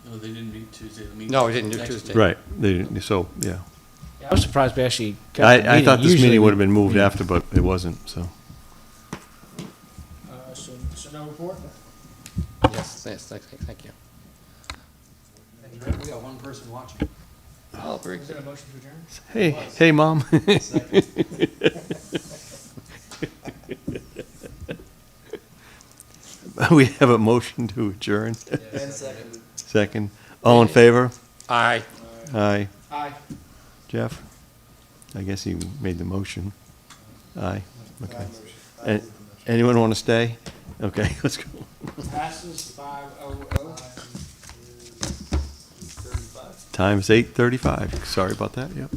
No, they didn't meet Tuesday, they meet. No, we didn't do next Tuesday. week. Right, so, yeah. I was surprised we actually got the I thought this Usually meeting we- would have been moved after, but it wasn't, so. So no report? Yes, thank you. We got one person watching. Oh, very Is there good. a motion to adjourn? Hey, Mom. We have a motion to adjourn. Second. All in favor? Aye. Aye. Aye. Jeff? I guess he made the motion. Aye. Okay. Anyone want to stay? Okay, let's go. Passes 500. Time is 8:35. Sorry about that, yep.